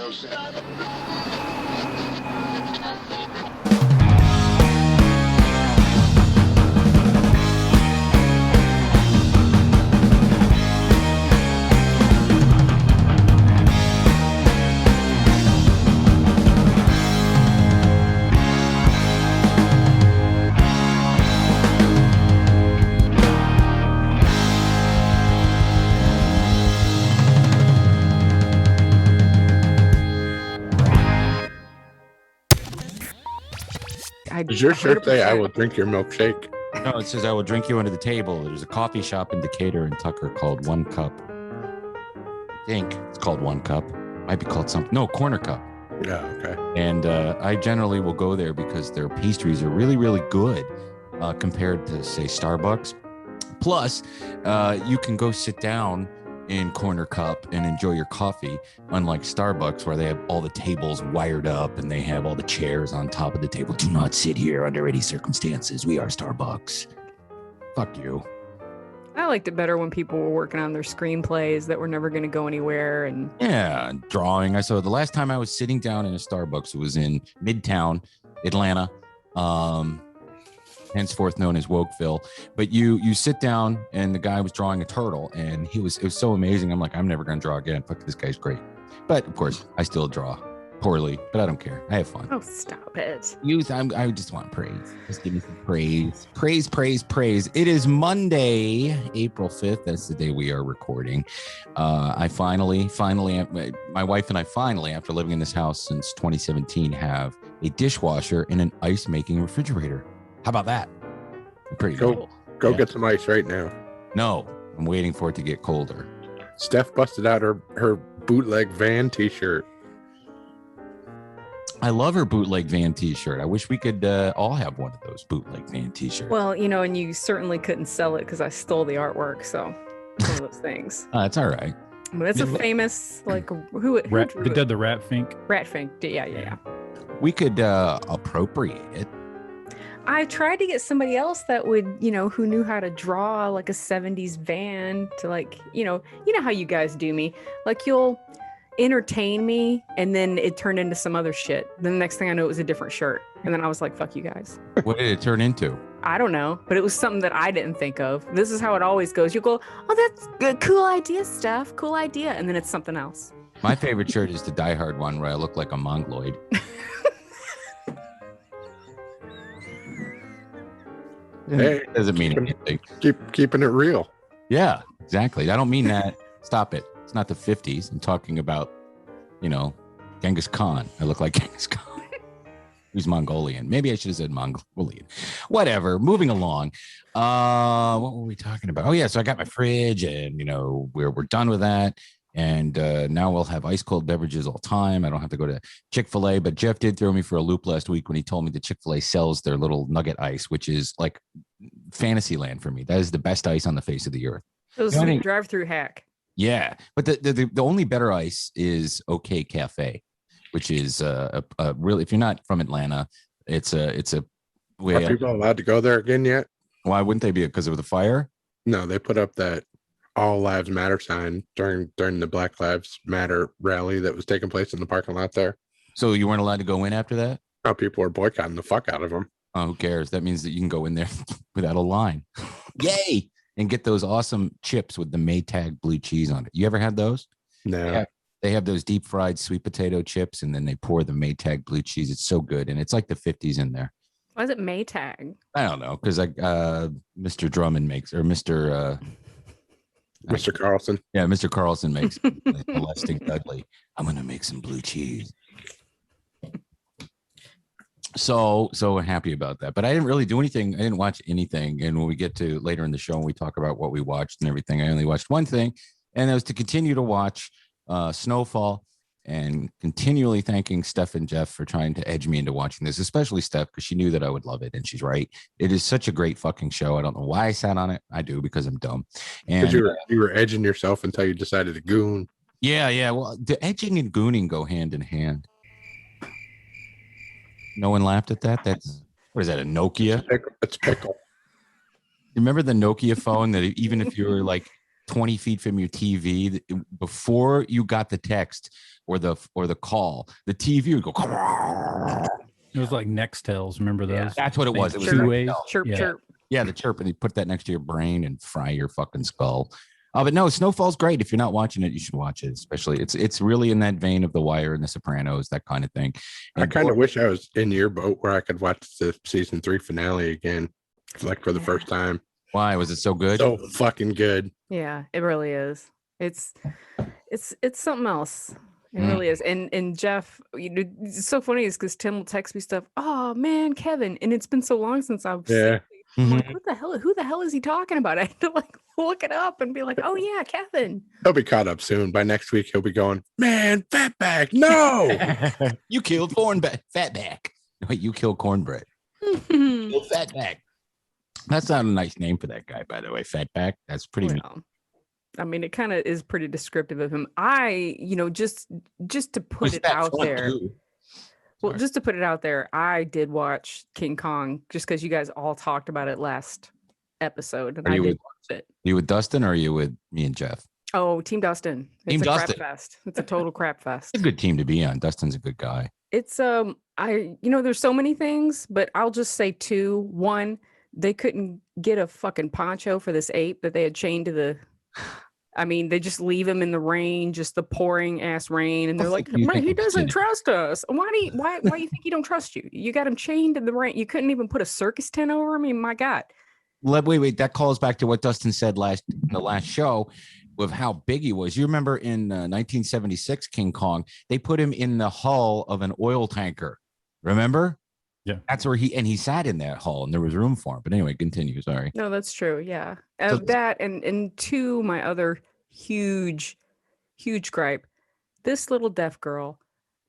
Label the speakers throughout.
Speaker 1: Does your shirt say I will drink your milkshake?
Speaker 2: No, it says I will drink you under the table. There's a coffee shop in Decatur and Tucker called One Cup. I think it's called One Cup. Might be called something. No, Corner Cup.
Speaker 1: Yeah, okay.
Speaker 2: And I generally will go there because their pastries are really, really good compared to, say, Starbucks. Plus, you can go sit down in Corner Cup and enjoy your coffee, unlike Starbucks, where they have all the tables wired up and they have all the chairs on top of the table. Do not sit here under any circumstances. We are Starbucks. Fuck you.
Speaker 3: I liked it better when people were working on their screenplays that were never going to go anywhere. And
Speaker 2: yeah, drawing. I saw the last time I was sitting down in a Starbucks was in Midtown, Atlanta. Henceforth known as Wokeville. But you sit down and the guy was drawing a turtle and it was so amazing. I'm like, I'm never going to draw again. Fuck, this guy's great. But of course, I still draw poorly, but I don't care. I have fun.
Speaker 3: Oh, stop it.
Speaker 2: I just want praise. Just give me some praise. Praise. It is Monday, April 5th. That's the day we are recording. I finally, my wife and I finally, after living in this house since 2017, have a dishwasher and an ice making refrigerator. How about that? Pretty cool.
Speaker 1: Go get some ice right now.
Speaker 2: No, I'm waiting for it to get colder.
Speaker 1: Steph busted out her bootleg van t-shirt.
Speaker 2: I love her bootleg van t-shirt. I wish we could all have one of those bootleg van t-shirts.
Speaker 3: Well, and you certainly couldn't sell it because I stole the artwork. So one of those things.
Speaker 2: It's all right.
Speaker 3: But it's a famous, who
Speaker 4: did the Rat Fink?
Speaker 3: Rat Fink. Yeah.
Speaker 2: We could appropriate it.
Speaker 3: I tried to get somebody else that would, who knew how to draw like a 70s van to you know how you guys do me. Like you'll entertain me and then it turned into some other shit. Then the next thing I knew it was a different shirt. And then I was like, fuck you guys.
Speaker 2: What did it turn into?
Speaker 3: I don't know, but it was something that I didn't think of. This is how it always goes. You go, oh, that's good. Cool idea, Steph. Cool idea. And then it's something else.
Speaker 2: My favorite shirt is the Die Hard one where I look like a mongoloid.
Speaker 1: Hey,
Speaker 2: doesn't mean anything.
Speaker 1: Keeping it real.
Speaker 2: Yeah, exactly. I don't mean that. Stop it. It's not the 50s. I'm talking about, Genghis Khan. I look like Genghis Khan. Who's Mongolian. Maybe I should have said Mongolian. Whatever. Moving along. What were we talking about? Oh, yeah. So I got my fridge and, we're done with that. And now we'll have ice cold beverages all the time. I don't have to go to Chick-fil-A, but Jeff did throw me for a loop last week when he told me that Chick-fil-A sells their little nugget ice, which is like fantasy land for me. That is the best ice on the face of the earth.
Speaker 3: It was a drive-through hack.
Speaker 2: Yeah, but the only better ice is OK Cafe, which is a really, if you're not from Atlanta, it's a
Speaker 1: Are people allowed to go there again yet?
Speaker 2: Why wouldn't they be? Because of the fire?
Speaker 1: No, they put up that All Lives Matter sign during the Black Lives Matter rally that was taking place in the parking lot there.
Speaker 2: So you weren't allowed to go in after that?
Speaker 1: Oh, people were boycotting the fuck out of them.
Speaker 2: Oh, who cares? That means that you can go in there without a line. Yay! And get those awesome chips with the Maytag blue cheese on it. You ever had those?
Speaker 1: No.
Speaker 2: They have those deep fried sweet potato chips, and then they pour the Maytag blue cheese. It's so good, and it's like the 50s in there.
Speaker 3: Why is it Maytag?
Speaker 2: I don't know, because Mr. Drummond makes, or Mr.
Speaker 1: Carlson.
Speaker 2: Yeah, Mr. Carlson makes molesting Dudley. I'm gonna make some blue cheese. So happy about that. But I didn't really do anything. I didn't watch anything. And when we get to later in the show and we talk about what we watched and everything, I only watched one thing, and that was to continue to watch Snowfall, and continually thanking Steph and Jeff for trying to edge me into watching this, especially Steph, because she knew that I would love it, and she's right. It is such a great fucking show. I don't know why I sat on it. I do, because I'm dumb. And
Speaker 1: you were edging yourself until you decided to goon. Yeah.
Speaker 2: Well, the edging and gooning go hand in hand. No one laughed at that? That's, what is that, a Nokia?
Speaker 1: It's pickle.
Speaker 2: You remember the Nokia phone that even if you were like 20 feet from your TV, before you got the text or the call, the TV would go.
Speaker 4: It was like Nextels. Remember those?
Speaker 3: Yeah.
Speaker 2: That's what it was. It was
Speaker 4: two ways.
Speaker 3: Chirp,
Speaker 4: Yeah.
Speaker 3: chirp.
Speaker 2: Yeah, the chirp, and you put that next to your brain and fry your fucking skull. But no, Snowfall's great. If you're not watching it, you should watch it. Especially, it's really in that vein of The Wire and The Sopranos, that kind of thing.
Speaker 1: I kind of wish I was in your boat where I could watch the season 3 finale again, like for the first time.
Speaker 2: Why was it so good?
Speaker 1: So fucking good.
Speaker 3: Yeah, it really is. It's something else. It really is. And Jeff, it's so funny is because Tim will text me stuff. Oh man, Kevin, and it's been so long since I've seen. I'm like, what the hell? Who the hell is he talking about? I had to like look it up and be like, oh yeah, Kevin.
Speaker 1: He'll be caught up soon. By next week, he'll be going, man, fatback, no.
Speaker 2: You killed fatback. Wait, you killed cornbread. Killed fatback. That's not a nice name for that guy, by the way. Fatback. That's pretty mean.
Speaker 3: I mean, it kind of is pretty descriptive of him. Just to put it out there. Well, just to put it out there, I did watch King Kong just because you guys all talked about it last episode, and I did watch it.
Speaker 2: Are you with Dustin or are you with me and Jeff?
Speaker 3: Oh, Team Dustin. It's a crap fest. It's a total crap fest.
Speaker 2: It's a good team to be on. Dustin's a good guy.
Speaker 3: It's there's so many things, but I'll just say 2. 1, they couldn't get a fucking poncho for this ape that they had chained to the. I mean, they just leave him in the rain, just the pouring ass rain, and they're like, "Man, he doesn't trust us. Why do you think he don't trust you? You got him chained in the rain. You couldn't even put a circus tent over him. I mean, my God."
Speaker 2: Wait. That calls back to what Dustin said in the last show with how big he was. You remember in 1976 King Kong, they put him in the hull of an oil tanker. Remember?
Speaker 4: Yeah,
Speaker 2: that's where he sat in that hull, and there was room for him. But anyway, continue. Sorry.
Speaker 3: No, that's true. Yeah, that and 2, my other huge gripe. This little deaf girl,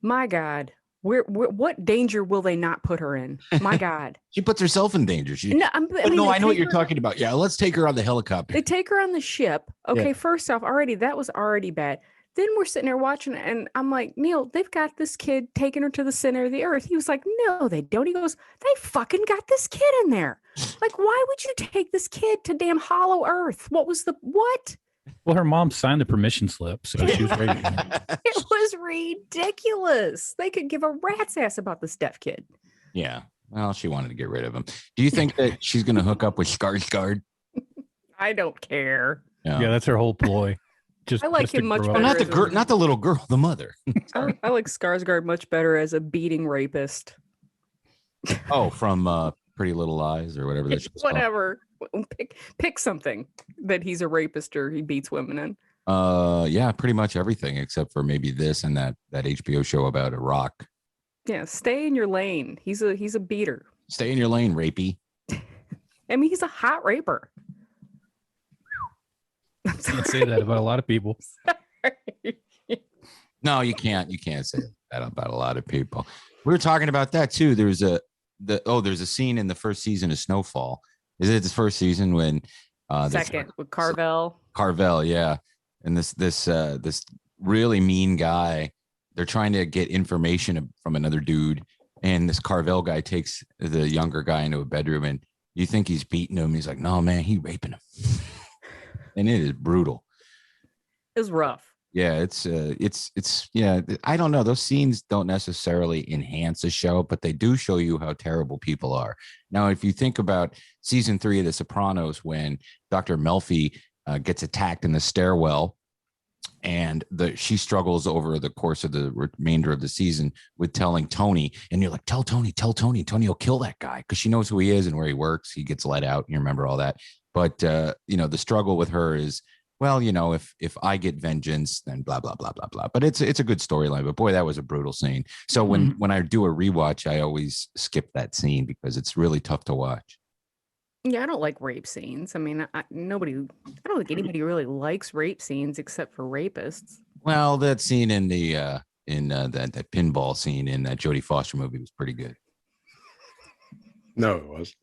Speaker 3: my God, what danger will they not put her in? My God,
Speaker 2: she puts herself in danger. I know what you're talking about. Yeah, let's take her on the helicopter.
Speaker 3: They take her on the ship. Okay, yeah. First off, that was already bad. Then we're sitting there watching, and I'm like, Neil, they've got this kid taking her to the center of the earth. He was like, no, they don't. He goes, they fucking got this kid in there. Like, why would you take this kid to damn Hollow Earth? What?
Speaker 4: Well, her mom signed the permission slip, so she was ready.
Speaker 3: It was ridiculous. They could give a rat's ass about this deaf kid.
Speaker 2: Yeah. Well, she wanted to get rid of him. Do you think that she's going to hook up with Skarsgård?
Speaker 3: I don't care.
Speaker 4: Yeah, that's her whole ploy.
Speaker 3: I like him much better.
Speaker 2: Not the girl, not the little girl, the mother.
Speaker 3: I like Skarsgård much better as a beating rapist.
Speaker 2: Oh, from Pretty Little Lies or whatever.
Speaker 3: Whatever. Pick something that he's a rapist or he beats women in.
Speaker 2: Yeah, pretty much everything except for maybe this and that HBO show about Iraq.
Speaker 3: Yeah, stay in your lane. He's a beater.
Speaker 2: Stay in your lane, rapey.
Speaker 3: I mean, he's a hot raper.
Speaker 4: You can't say that about a lot of people.
Speaker 2: No, you can't. You can't say that about a lot of people. We were talking about that too. There's a scene in the first season of Snowfall. Is it the first season when
Speaker 3: second with Carvel?
Speaker 2: Carvel, yeah. And this really mean guy, they're trying to get information from another dude, and this Carvel guy takes the younger guy into a bedroom, and you think he's beating him. He's like, no, man, he's raping him. And it is brutal.
Speaker 3: It was rough.
Speaker 2: Yeah, it's yeah. I don't know. Those scenes don't necessarily enhance a show, but they do show you how terrible people are. Now, if you think about season 3 of The Sopranos, when Dr. Melfi gets attacked in the stairwell, and she struggles over the course of the remainder of the season with telling Tony, and you're like, tell Tony, Tony will kill that guy because she knows who he is and where he works. He gets let out. You remember all that. But, the struggle with her is, well, if I get vengeance, then blah, blah, blah, blah, blah. But it's a good storyline. But boy, that was a brutal scene. So when I do a rewatch, I always skip that scene because it's really tough to watch.
Speaker 3: Yeah, I don't like rape scenes. I mean, I don't think anybody really likes rape scenes except for rapists.
Speaker 2: Well, that scene in the that pinball scene in that Jodie Foster movie was pretty good.
Speaker 1: No, it was.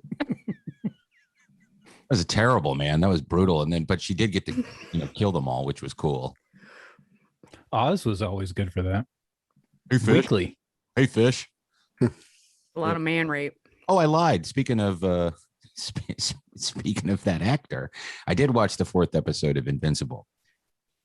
Speaker 2: That was terrible, man. That was brutal. But she did get to, kill them all, which was cool.
Speaker 4: Oz was always good for that.
Speaker 2: Hey, fish.
Speaker 4: Weekly.
Speaker 2: Hey, fish.
Speaker 3: A lot of man rape.
Speaker 2: Oh, I lied. Speaking of Speaking of that actor, I did watch the 4th episode of Invincible.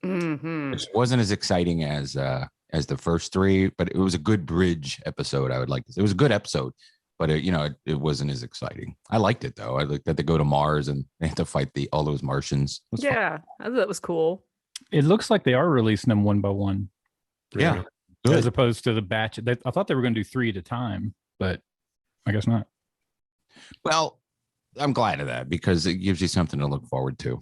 Speaker 2: Which wasn't as exciting as the first 3, but it was a good bridge episode. I would like to say it was a good episode, but it wasn't as exciting. I liked it though. I liked that they go to Mars and they have to fight all those Martians.
Speaker 3: Yeah, I thought that was cool.
Speaker 4: It looks like they are releasing them one by one.
Speaker 2: Yeah.
Speaker 4: As opposed to the batch. I thought they were going to do 3 at a time, but I guess not.
Speaker 2: Well, I'm glad of that because it gives you something to look forward to.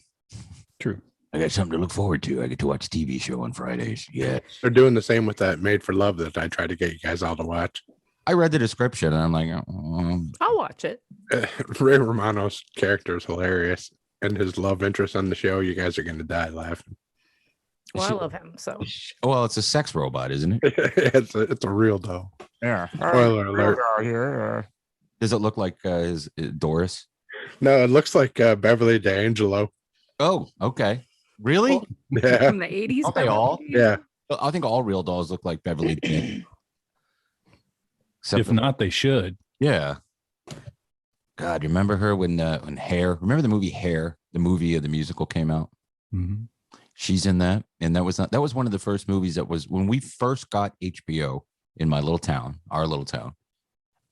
Speaker 4: True.
Speaker 2: I got something to look forward to. I get to watch a TV show on Fridays. Yeah.
Speaker 1: They're doing the same with that Made for Love that I tried to get you guys all to watch.
Speaker 2: I read the description and I'm like,
Speaker 3: I'll watch it.
Speaker 1: Ray Romano's character is hilarious. And his love interest on the show, you guys are going to die laughing.
Speaker 3: Well, I love him. So,
Speaker 2: well, it's a sex robot, isn't it?
Speaker 1: it's a real doll.
Speaker 2: Yeah.
Speaker 1: Spoiler alert.
Speaker 2: Does it look like Doris?
Speaker 1: No, it looks like Beverly D'Angelo.
Speaker 2: Oh, okay. Really?
Speaker 1: Yeah.
Speaker 3: From the 80s.
Speaker 2: Don't they all?
Speaker 1: Yeah.
Speaker 2: I think all real dolls look like Beverly D'Angelo.
Speaker 4: If not, they should.
Speaker 2: Yeah. God, you remember her when Hair? Remember the movie Hair? The movie of the musical came out.
Speaker 4: Mm-hmm.
Speaker 2: She's in that, and that was one of the first movies that was when we first got HBO in my little town, our little town.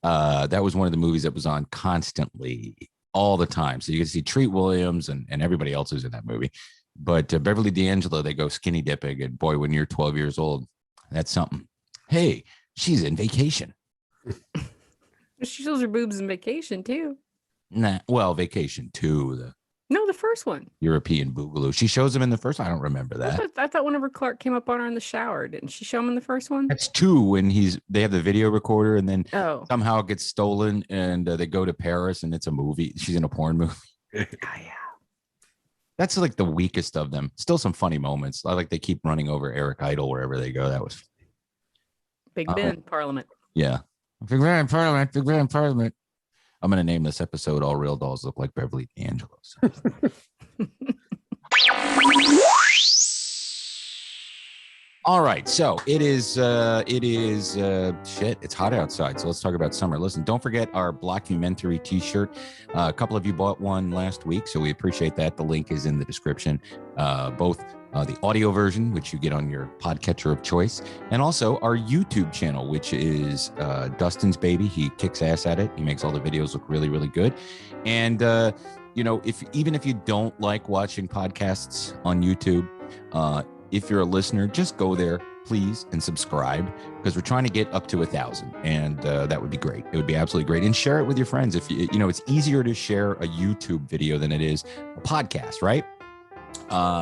Speaker 2: That was one of the movies that was on constantly, all the time. So you can see Treat Williams and everybody else who's in that movie. But Beverly D'Angelo, they go skinny dipping, and boy, when you're 12 years old, that's something. Hey, she's in Vacation.
Speaker 3: She shows her boobs in Vacation too.
Speaker 2: Nah, well, Vacation 2,
Speaker 3: No, the first one.
Speaker 2: European Boogaloo. She shows him in the first. I don't remember that.
Speaker 3: I thought whenever Clark came up on her in the shower, didn't she show him in the first one?
Speaker 2: That's 2 when they have the video recorder and then
Speaker 3: somehow
Speaker 2: it gets stolen and they go to Paris and it's a movie. She's in a porn movie.
Speaker 3: Oh, yeah.
Speaker 2: That's like the weakest of them. Still some funny moments. I like they keep running over Eric Idle wherever they go. That was
Speaker 3: Big Ben Parliament.
Speaker 2: Yeah. Big Ben Parliament. Big Ben Parliament. I'm going to name this episode All Real Dolls Look Like Beverly D'Angelo. All right. So it is shit. It's hot outside. So let's talk about summer. Listen, don't forget our Blockumentary t-shirt. A couple of you bought one last week, so we appreciate that. The link is in the description. Both the audio version, which you get on your podcatcher of choice, and also our YouTube channel, which is Dustin's baby. He kicks ass at it. He makes all the videos look really, really good. And even if you don't like watching podcasts on YouTube, if you're a listener, just go there, please, and subscribe, because we're trying to get up to 1,000, and that would be great. It would be absolutely great. And share it with your friends. If it's easier to share a YouTube video than it is a podcast, right?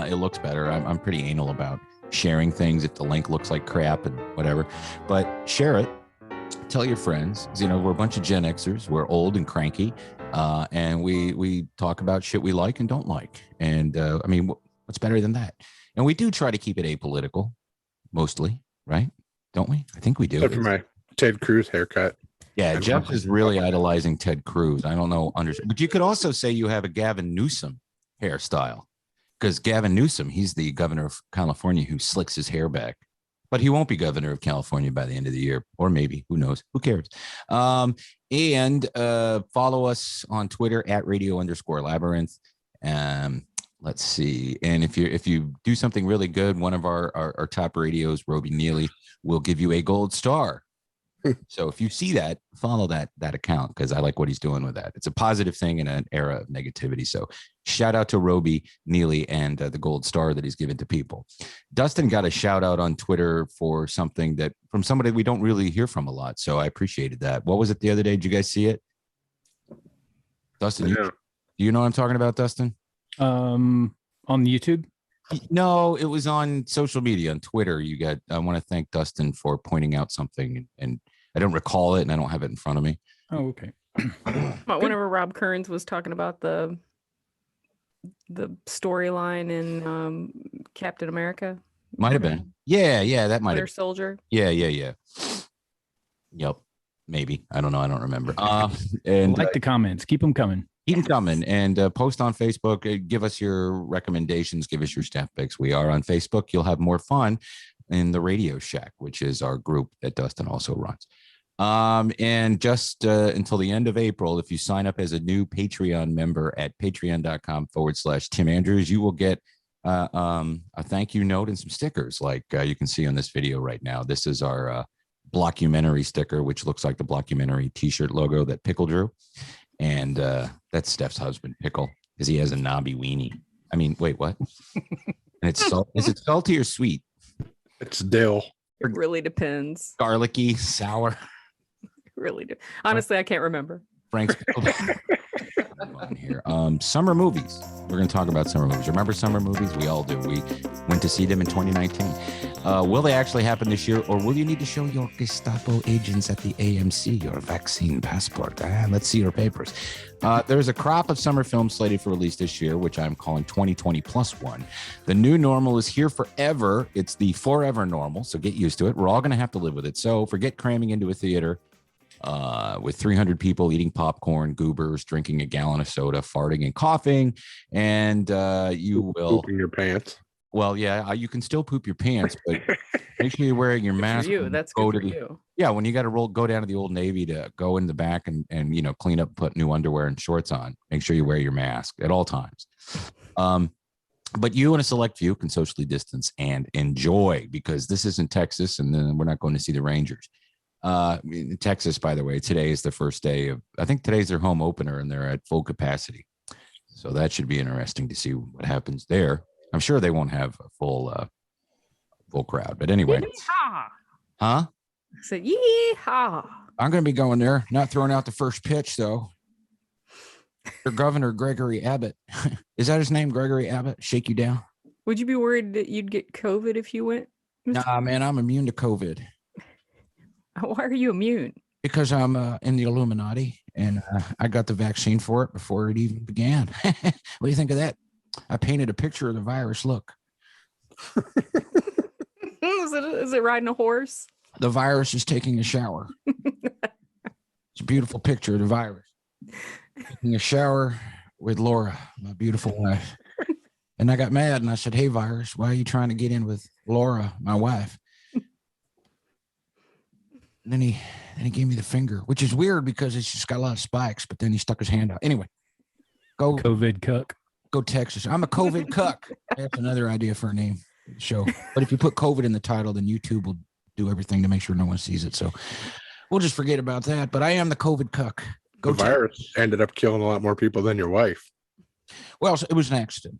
Speaker 2: It looks better. I'm pretty anal about sharing things if the link looks like crap and whatever, but share it. Tell your friends. We're a bunch of Gen Xers. We're old and cranky, and we talk about shit we like and don't like. And what's better than that? And we do try to keep it apolitical, mostly, right? Don't we? I think we do.
Speaker 1: Except for my Ted Cruz haircut.
Speaker 2: Yeah, Jeff is really idolizing Ted Cruz. I don't know. But you could also say you have a Gavin Newsom hairstyle, because Gavin Newsom, he's the governor of California who slicks his hair back. But he won't be governor of California by the end of the year, or maybe, who knows? Who cares? And follow us on Twitter at @radio_labyrinth. Let's see. And if you do something really good, one of our top radios, Roby Neely, will give you a gold star. So if you see that, follow that account, because I like what he's doing with that. It's a positive thing in an era of negativity. So shout out to Roby Neely and the gold star that he's given to people. Dustin got a shout out on Twitter for something from somebody we don't really hear from a lot. So I appreciated that. What was it the other day? Did you guys see it? Dustin, do you know what I'm talking about, Dustin?
Speaker 4: On YouTube?
Speaker 2: No, it was on social media, on Twitter. I want to thank Dustin for pointing out something, and I don't recall it, and I don't have it in front of me.
Speaker 4: Oh, okay.
Speaker 3: Whenever Rob Kearns was talking about the storyline in Captain America.
Speaker 2: Might have been. Yeah, that might have been.
Speaker 3: Soldier.
Speaker 2: Yeah. Yep. Maybe. I don't know. I don't remember. And
Speaker 4: the comments. Keep them coming.
Speaker 2: Keep them coming, and post on Facebook. Give us your recommendations. Give us your staff picks. We are on Facebook. You'll have more fun in the Radio Shack, which is our group that Dustin also runs. And just until the end of April, if you sign up as a new Patreon member at patreon.com/Tim Andrews, you will get a thank you note and some stickers like you can see on this video right now. This is our blockumentary sticker, which looks like the blockumentary t-shirt logo that Pickle drew. And that's Steph's husband, Pickle, because he has a knobby weenie. I mean, wait, what? And it's is it salty or sweet?
Speaker 1: It's dill.
Speaker 3: It really depends.
Speaker 2: Garlicky, sour.
Speaker 3: Really do. Honestly, I can't remember.
Speaker 2: Frank's on here. Summer movies. We're going to talk about summer movies. Remember summer movies? We all do. We went to see them in 2019. Will they actually happen this year, or will you need to show your Gestapo agents at the AMC your vaccine passport? Let's see your papers. There's a crop of summer films slated for release this year, which I'm calling 2020 plus one. The new normal is here forever. It's the forever normal, so get used to it. We're all going to have to live with it. So forget cramming into a theater with 300 people eating popcorn, goobers, drinking a gallon of soda, farting and coughing, and you will
Speaker 1: poop in your pants.
Speaker 2: Well, yeah, you can still poop your pants, but make sure you're wearing your mask.
Speaker 3: For you. That's good for you.
Speaker 2: Yeah, when you got to go down to the Old Navy to go in the back and clean up, put new underwear and shorts on. Make sure you wear your mask at all times. But you and a select few can socially distance and enjoy, because this isn't Texas, and then we're not going to see the Rangers. In Texas, by the way, today is the first day of, I think today's their home opener, and they're at full capacity. So that should be interesting to see what happens there. I'm sure they won't have a full crowd, but anyway.
Speaker 3: Yeehaw.
Speaker 2: Huh?
Speaker 3: I said, yeehaw.
Speaker 2: I'm going to be going there, not throwing out the first pitch, though. Your Governor Gregory Abbott. Is that his name, Gregory Abbott? Shake you down?
Speaker 3: Would you be worried that you'd get COVID if you went?
Speaker 2: Nah, man, I'm immune to COVID.
Speaker 3: Why are you immune?
Speaker 2: Because I'm in the Illuminati, and I got the vaccine for it before it even began. What do you think of that? I painted a picture of the virus. Look.
Speaker 3: Is it riding a horse?
Speaker 2: The virus is taking a shower. It's a beautiful picture of the virus. Taking a shower with Laura, my beautiful wife. And I got mad and I said, "Hey, virus, why are you trying to get in with Laura, my wife?" And then he gave me the finger, which is weird because it's just got a lot of spikes, but then he stuck his hand out. Anyway, go
Speaker 4: COVID cuck.
Speaker 2: Go Texas. I'm a COVID cuck. That's another idea for a name for the show. But if you put COVID in the title, then YouTube will do everything to make sure no one sees it. So we'll just forget about that. But I am the COVID cuck.
Speaker 1: The virus ended up killing a lot more people than your wife.
Speaker 2: Well, it was an accident.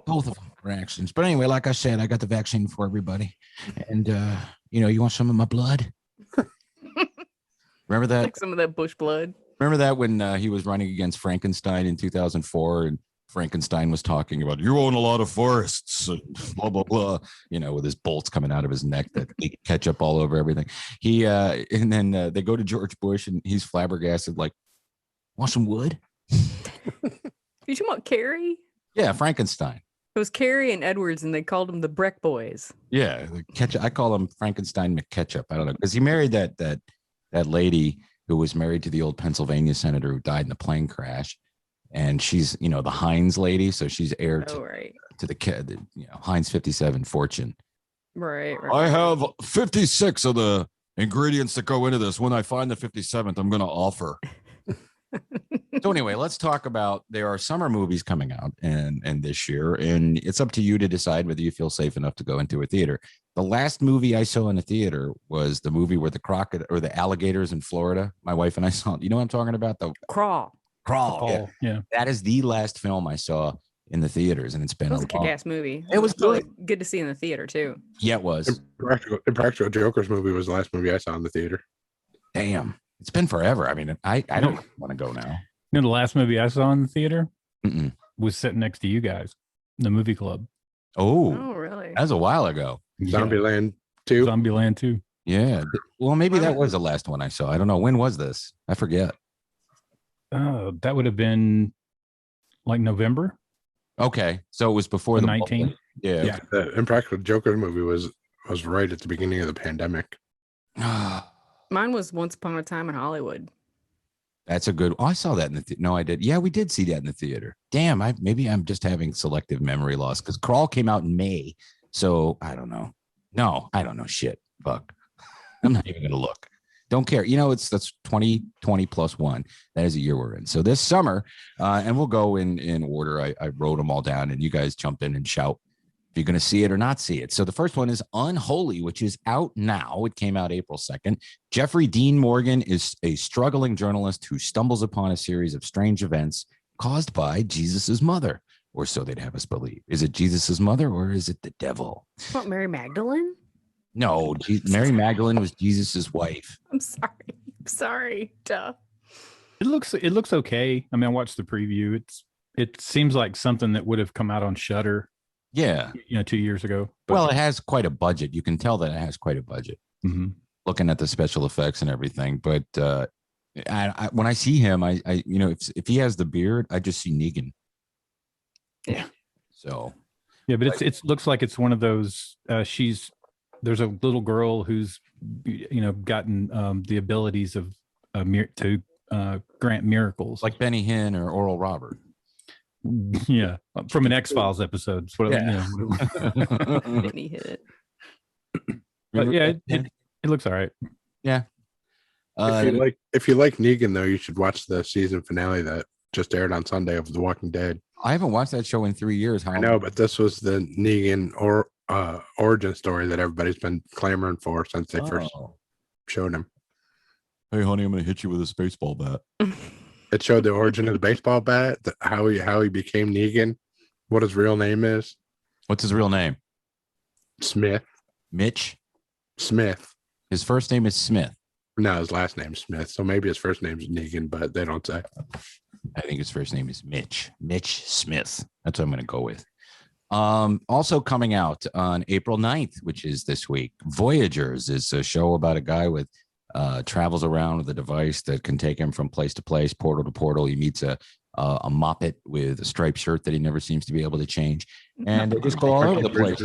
Speaker 2: Both of them were accidents. But anyway, like I said, I got the vaccine for everybody. And, you want some of my blood? Remember that?
Speaker 3: Like some of that bush blood.
Speaker 2: Remember that when he was running against Frankenstein in 2004, and Frankenstein was talking about, "You own a lot of forests," and blah, blah, blah, with his bolts coming out of his neck that leak ketchup all over everything. And then they go to George Bush, and he's flabbergasted, like, "Want some wood?"
Speaker 3: You talking about Carrie?
Speaker 2: Yeah, Frankenstein.
Speaker 3: It was Carrie and Edwards, and they called them the Breck Boys.
Speaker 2: Yeah, the ketchup. I call him Frankenstein McKetchup. I don't know, because he married that lady who was married to the old Pennsylvania senator who died in a plane crash, and she's the Heinz lady, so she's heir to the Heinz 57 fortune.
Speaker 3: Right.
Speaker 2: I have 56 of the ingredients that go into this. When I find the 57th, I'm going to offer. So anyway, let's talk about, there are summer movies coming out and this year, and it's up to you to decide whether you feel safe enough to go into a theater. The last movie I saw in a theater was the movie where the alligators in Florida. My wife and I saw. You know what I'm talking about? The
Speaker 3: Crawl.
Speaker 2: Yeah. That is the last film I saw in the theaters, and it's been
Speaker 3: It was a kick-ass movie.
Speaker 2: It was
Speaker 3: really good to see in the theater too.
Speaker 2: Yeah, it was.
Speaker 1: Impractical Jokers movie was the last movie I saw in the theater.
Speaker 2: Damn, it's been forever. I mean, I don't want to go now.
Speaker 4: The last movie I saw in the theater
Speaker 2: Mm-mm.
Speaker 4: was sitting next to you guys, the movie club.
Speaker 2: Oh,
Speaker 3: really?
Speaker 2: That was a while ago.
Speaker 1: Zombieland 2.
Speaker 4: Zombieland 2.
Speaker 2: Yeah. Well, maybe that was the last one I saw. I don't know. When was this? I forget.
Speaker 4: That would have been like November.
Speaker 2: Okay, so it was before the
Speaker 4: 19.
Speaker 2: Yeah.
Speaker 1: The Impractical Jokers movie was right at the beginning of the pandemic.
Speaker 3: Mine was Once Upon a Time in Hollywood.
Speaker 2: That's a good. Oh, I saw that in the. No, I did. Yeah, we did see that in the theater. Damn, maybe I'm just having selective memory loss because Karl came out in May. So I don't know. No, I don't know shit. Fuck. I'm not even gonna look. Don't care. That's 2020 plus one. That is a year we're in. So this summer, and we'll go in order. I wrote them all down, and you guys jump in and shout if you're going to see it or not see it. So the first one is Unholy, which is out now. It came out April 2nd. Jeffrey Dean Morgan is a struggling journalist who stumbles upon a series of strange events caused by Jesus's mother, or so they'd have us believe. Is it Jesus's mother or is it the devil?
Speaker 3: What, Mary Magdalene?
Speaker 2: No, Mary Magdalene was Jesus's wife.
Speaker 3: I'm sorry. Duh.
Speaker 4: It looks okay. I mean, I watched the preview. It seems like something that would have come out on Shudder.
Speaker 2: Yeah.
Speaker 4: 2 years ago.
Speaker 2: But, well, it has quite a budget. You can tell that it has quite a budget.
Speaker 4: Mm-hmm.
Speaker 2: Looking at the special effects and everything. But when I see him, I if he has the beard, I just see Negan.
Speaker 4: Yeah.
Speaker 2: So.
Speaker 4: Yeah, but it looks like it's one of those. There's a little girl who's gotten the abilities of to grant miracles,
Speaker 2: like Benny Hinn or Oral Robert.
Speaker 4: Yeah, from an X-Files episode.
Speaker 2: Yeah.
Speaker 3: Benny hit.
Speaker 4: But yeah, it looks all right.
Speaker 2: Yeah.
Speaker 1: If you like Negan, though, you should watch the season finale that just aired on Sunday of The Walking Dead.
Speaker 2: I haven't watched that show in 3 years.
Speaker 1: I know, but this was the Negan origin story that everybody's been clamoring for since they first showed him.
Speaker 2: Hey, honey, I'm going to hit you with a baseball bat.
Speaker 1: It showed the origin of the baseball bat, how he became Negan, what his real name is.
Speaker 2: What's his real name?
Speaker 1: Smith.
Speaker 2: Mitch?
Speaker 1: Smith.
Speaker 2: His first name is Smith.
Speaker 1: No, his last name's Smith. So maybe his first name's Negan, but they don't say.
Speaker 2: I think his first name is Mitch. Mitch Smith. That's what I'm going to go with. Also coming out on April 9th, which is this week, Voyagers is a show about a guy with travels around with a device that can take him from place to place, portal to portal. He meets a moppet with a striped shirt that he never seems to be able to change, and they just go all over the place.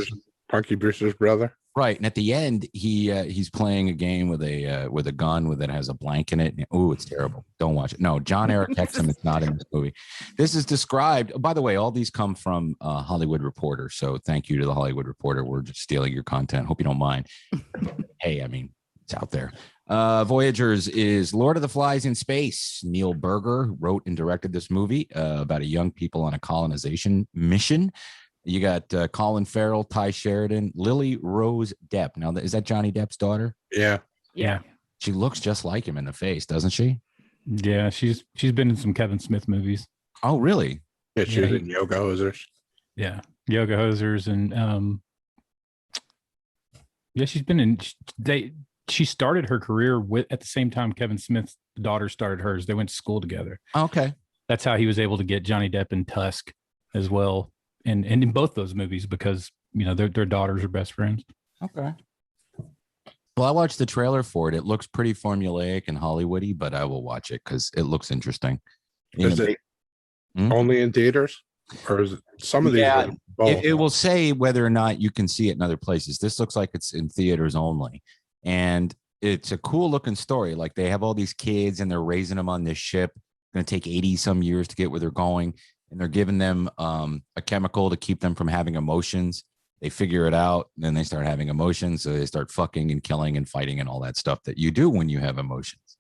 Speaker 1: Punky Brewster's brother,
Speaker 2: right? And at the end, he's playing a game with a gun that has a blank in it. Oh, it's terrible! Don't watch it. No, John Eric Hexum is not in this movie. This is described. By the way, all these come from Hollywood Reporter. So thank you to the Hollywood Reporter. We're just stealing your content. Hope you don't mind. Hey, I mean, it's out there. Voyagers is Lord of the Flies in space. Neil Berger wrote and directed this movie about a young people on a colonization mission. You got Colin Farrell, Ty Sheridan, Lily Rose Depp. Now, is that Johnny Depp's daughter?
Speaker 1: Yeah.
Speaker 2: She looks just like him in the face, doesn't she?
Speaker 4: Yeah, she's been in some Kevin Smith movies.
Speaker 2: Oh, really?
Speaker 1: Yeah, she was in Yoga Hosers.
Speaker 4: Yeah, Yoga Hosers, and she's been in. She started her career at the same time Kevin Smith's daughter started hers. They went to school together.
Speaker 2: Okay. That's
Speaker 4: how he was able to get Johnny Depp in Tusk as well. And in both those movies, because, their daughters are best friends.
Speaker 2: Okay. Well, I watched the trailer for it. It looks pretty formulaic and Hollywoody, but I will watch it because it looks interesting.
Speaker 1: Is it only in theaters? Or is it some of these?
Speaker 2: Yeah, it will say whether or not you can see it in other places. This looks like it's in theaters only. And it's a cool looking story. Like, they have all these kids and they're raising them on this ship. It's going to take 80 some years to get where they're going. And they're giving them a chemical to keep them from having emotions. They figure it out, and then they start having emotions. So they start fucking and killing and fighting and all that stuff that you do when you have emotions.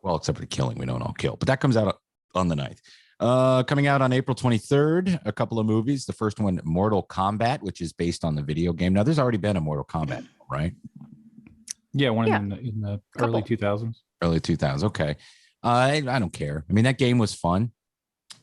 Speaker 2: Well, except for the killing, we don't all kill. But that comes out on the 9th. Coming out on April 23rd, a couple of movies. The first one, Mortal Kombat, which is based on the video game. Now, there's already been a Mortal Kombat, right?
Speaker 4: Yeah, one in the early 2000s.
Speaker 2: Early 2000s, okay. I don't care. I mean, that game was fun.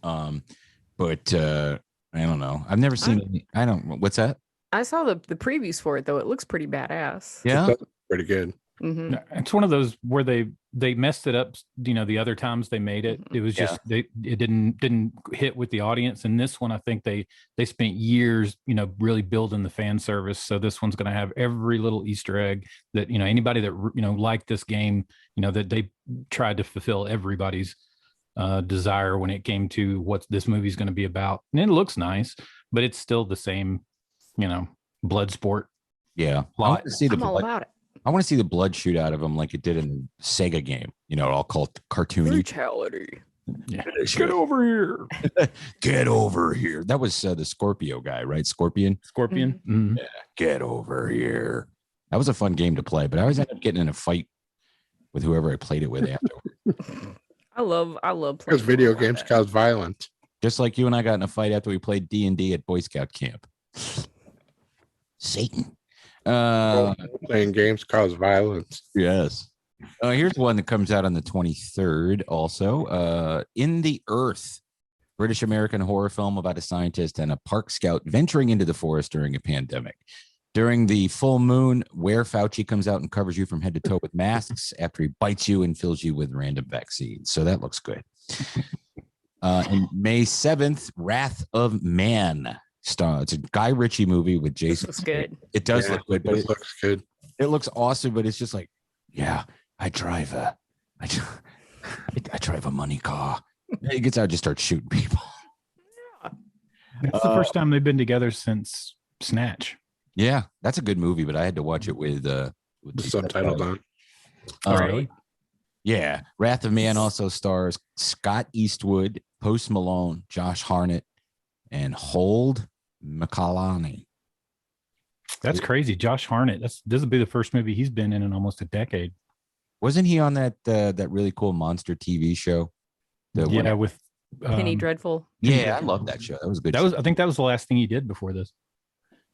Speaker 2: But I don't know. I've never seen any. I don't. What's that?
Speaker 3: I saw the previews for it, though. It looks pretty badass.
Speaker 2: Yeah,
Speaker 1: pretty good.
Speaker 3: Mm-hmm.
Speaker 4: It's one of those where they messed it up. The other times they made it, it was just it didn't hit with the audience. And this one, I think they spent years, really building the fan service. So this one's going to have every little Easter egg that anybody that liked this game, that they tried to fulfill everybody's desire when it came to what this movie's going to be about. And it looks nice, but it's still the same, blood sport.
Speaker 2: Yeah,
Speaker 3: I'm all about it.
Speaker 2: I want to see the blood shoot out of him like it did in the Sega game. All called cartoony.
Speaker 3: Brutality.
Speaker 4: Yeah. Get over here.
Speaker 2: Get over here. That was the Scorpio guy, right? Scorpion.
Speaker 4: Mm-hmm.
Speaker 2: Yeah. Get over here. That was a fun game to play, but I always end up getting in a fight with whoever I played it with after.
Speaker 3: I love playing
Speaker 1: Because video
Speaker 3: like
Speaker 1: games
Speaker 3: that.
Speaker 1: cause violence.
Speaker 2: Just like you and I got in a fight after we played D&D at Boy Scout camp. Satan.
Speaker 1: Playing games cause violence.
Speaker 2: Yes. Here's one that comes out on the 23rd also. In the Earth, British American horror film about a scientist and a park scout venturing into the forest during a pandemic. During the full moon, where Fauci comes out and covers you from head to toe with masks after he bites you and fills you with random vaccines. So that looks good. And May 7th, Wrath of Man. It's a Guy Ritchie movie with Jason.
Speaker 3: Looks good.
Speaker 2: It does look good, but
Speaker 1: it looks good.
Speaker 2: It looks awesome, but it's just like, yeah, I drive a money car. He gets out, just starts shooting people.
Speaker 4: That's the first time they've been together since Snatch.
Speaker 2: Yeah, that's a good movie, but I had to watch it with
Speaker 1: The subtitles on.
Speaker 4: Really?
Speaker 2: Yeah, Wrath of Man also stars Scott Eastwood, Post Malone, Josh Hartnett, and Hold McCallany.
Speaker 4: That's crazy. Josh Hartnett. This will be the first movie he's been in almost a decade.
Speaker 2: Wasn't he on that really cool monster TV show?
Speaker 4: With
Speaker 3: Penny Dreadful.
Speaker 2: Yeah, I love that show. That was good.
Speaker 4: I think that was the last thing he did before this.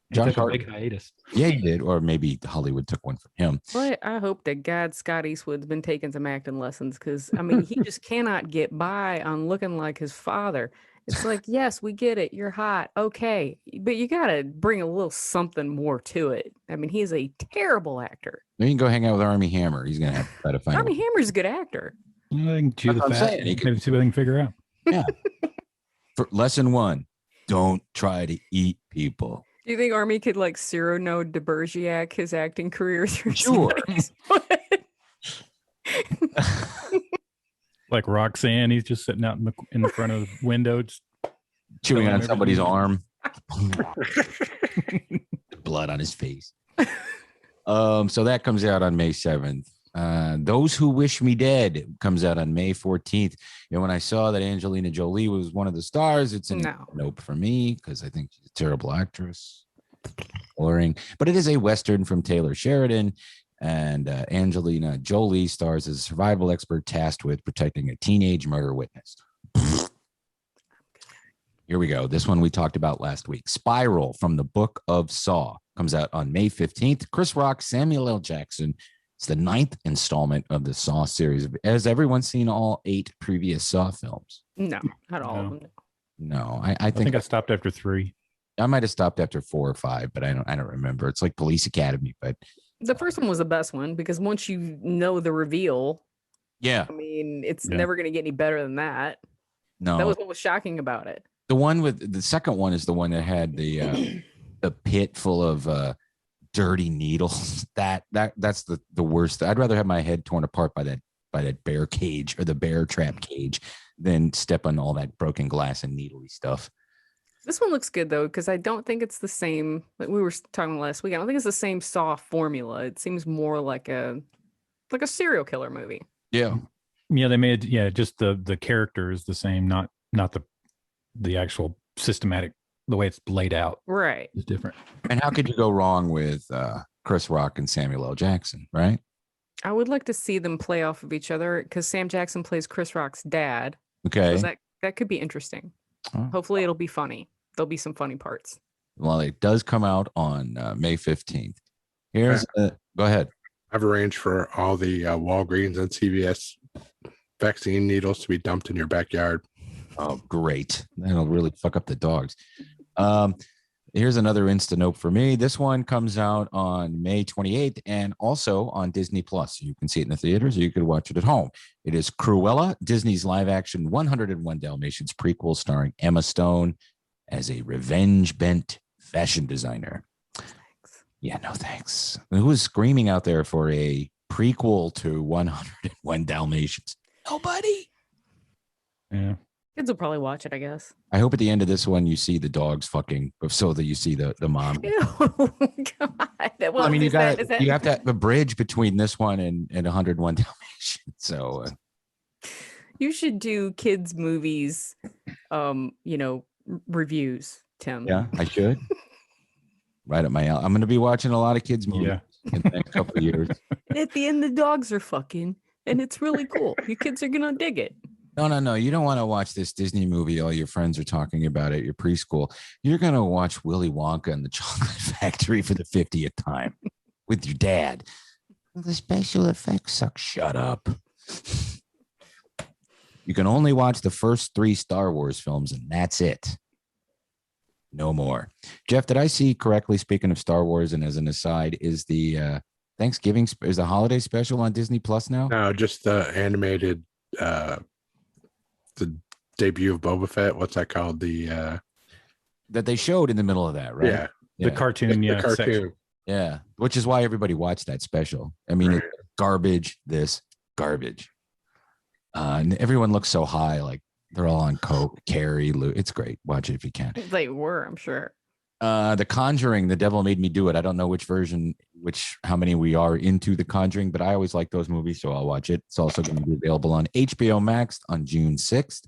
Speaker 4: He
Speaker 2: Josh
Speaker 4: took a
Speaker 2: Hartnett.
Speaker 4: big hiatus.
Speaker 2: Yeah, he did, or maybe Hollywood took one from him.
Speaker 3: But I hope that God Scott Eastwood's been taking some acting lessons because I mean he just cannot get by on looking like his father. It's like, yes, we get it. You're hot. Okay. But you got to bring a little something more to it. I mean, he's a terrible actor.
Speaker 2: You can go hang out with Army Hammer. He's going to have to try to find
Speaker 3: Army Hammer's a good actor.
Speaker 4: I can chew the
Speaker 2: That's what I'm
Speaker 4: fat.
Speaker 2: saying.
Speaker 4: Maybe see what I can figure out.
Speaker 2: Yeah. For lesson 1, don't try to eat people.
Speaker 3: Do you think Army could like Cyrano de Bergerac his acting career through
Speaker 2: Sure.
Speaker 3: somebody's
Speaker 4: Like Roxanne, he's just sitting out in the front of the window, just
Speaker 2: Chewing on
Speaker 4: Everything.
Speaker 2: somebody's arm. Blood on his face. So that comes out on May 7th. Those Who Wish Me Dead comes out on May 14th. And when I saw that Angelina Jolie was one of the stars, it's a nope for me because I think she's a terrible actress. Boring. But it is a Western from Taylor Sheridan. And Angelina Jolie stars as a survival expert tasked with protecting a teenage murder witness. Here we go. This one we talked about last week. Spiral from the Book of Saw comes out on May 15th. Chris Rock, Samuel L. Jackson. It's the 9th installment of the Saw series. Has everyone seen all 8 previous Saw films?
Speaker 3: No, not all of them.
Speaker 2: No, I
Speaker 4: I think I stopped after 3.
Speaker 2: I might have stopped after 4 or 5, but I don't remember. It's like Police Academy, but
Speaker 3: The first one was the best one because once you know the reveal,
Speaker 2: yeah,
Speaker 3: I mean, it's
Speaker 4: Yeah.
Speaker 3: never going to get any better than that.
Speaker 2: no.
Speaker 3: That was what was shocking about it.
Speaker 2: The one with the second one is the one that had the pit full of dirty needles. That's the worst. I'd rather have my head torn apart by that bear cage or the bear trap cage than step on all that broken glass and needly stuff.
Speaker 3: This one looks good though because I don't think it's the same. Like we were talking last week, I don't think it's the same Saw formula. It seems more like a serial killer movie.
Speaker 2: Yeah.
Speaker 4: Yeah, they made just the character is the same, not the actual systematic, the way it's laid out
Speaker 3: Right.
Speaker 4: is different.
Speaker 2: And how could you go wrong with Chris Rock and Samuel L. Jackson, right?
Speaker 3: I would like to see them play off of each other because Sam Jackson plays Chris Rock's dad.
Speaker 2: Okay.
Speaker 3: So that could be interesting.
Speaker 2: Oh.
Speaker 3: Hopefully it'll be funny. There'll be some funny parts.
Speaker 2: Well, it does come out on May 15th. Here's go ahead.
Speaker 1: I've arranged for all the Walgreens and CVS vaccine needles to be dumped in your backyard.
Speaker 2: Oh, great. That'll really fuck up the dogs. Here's another Insta note for me. This one comes out on May 28th and also on Disney Plus. You can see it in the theaters or you could watch it at home. It is Cruella, Disney's live action 101 Dalmatians prequel starring Emma Stone as a revenge-bent fashion designer.
Speaker 3: Thanks.
Speaker 2: Yeah, no thanks. Who was screaming out there for a prequel to 101 Dalmatians? Nobody.
Speaker 4: Yeah.
Speaker 3: Kids will probably watch it, I guess.
Speaker 2: I hope at the end of this one you see the dogs fucking so that you see the mom.
Speaker 3: Ew, God. Well,
Speaker 2: I mean, you
Speaker 3: is that-
Speaker 2: got
Speaker 3: is that-
Speaker 2: you have to have a bridge between this one and 101 Dalmatians. So
Speaker 3: You should do kids movies, reviews, Tim.
Speaker 2: yeah, I should. Right up my alley. I'm going to be watching a lot of kids movies
Speaker 4: Yeah.
Speaker 2: in the next couple of years.
Speaker 3: And at the end, the dogs are fucking. and it's really cool. You kids are gonna dig it.
Speaker 2: No. You don't want to watch this Disney movie all your friends are talking about at your preschool. You're going to watch Willy Wonka and the Chocolate Factory for the 50th time with your dad. The special effects suck. Shut up. You can only watch the first 3 Star Wars films, and that's it. No more. Jeff, did I see correctly, speaking of Star Wars, and as an aside, is the Thanksgiving, is the holiday special on Disney Plus now?
Speaker 1: No, just the animated the debut of Boba Fett. What's that called? The
Speaker 2: that they showed in the middle of that, right?
Speaker 1: Yeah.
Speaker 4: The cartoon,
Speaker 1: The cartoon.
Speaker 4: section.
Speaker 2: Yeah, which is why everybody watched that special. I mean,
Speaker 1: Right.
Speaker 2: it's garbage. This garbage, and everyone looks so high, like they're all on coke. Carrie, Lou, it's great. Watch it if you can.
Speaker 3: They were, I'm sure.
Speaker 2: The Conjuring, The Devil Made Me Do It. I don't know which version, how many we are into The Conjuring, but I always like those movies, so I'll watch it. It's also going to be available on HBO Max on June 6th.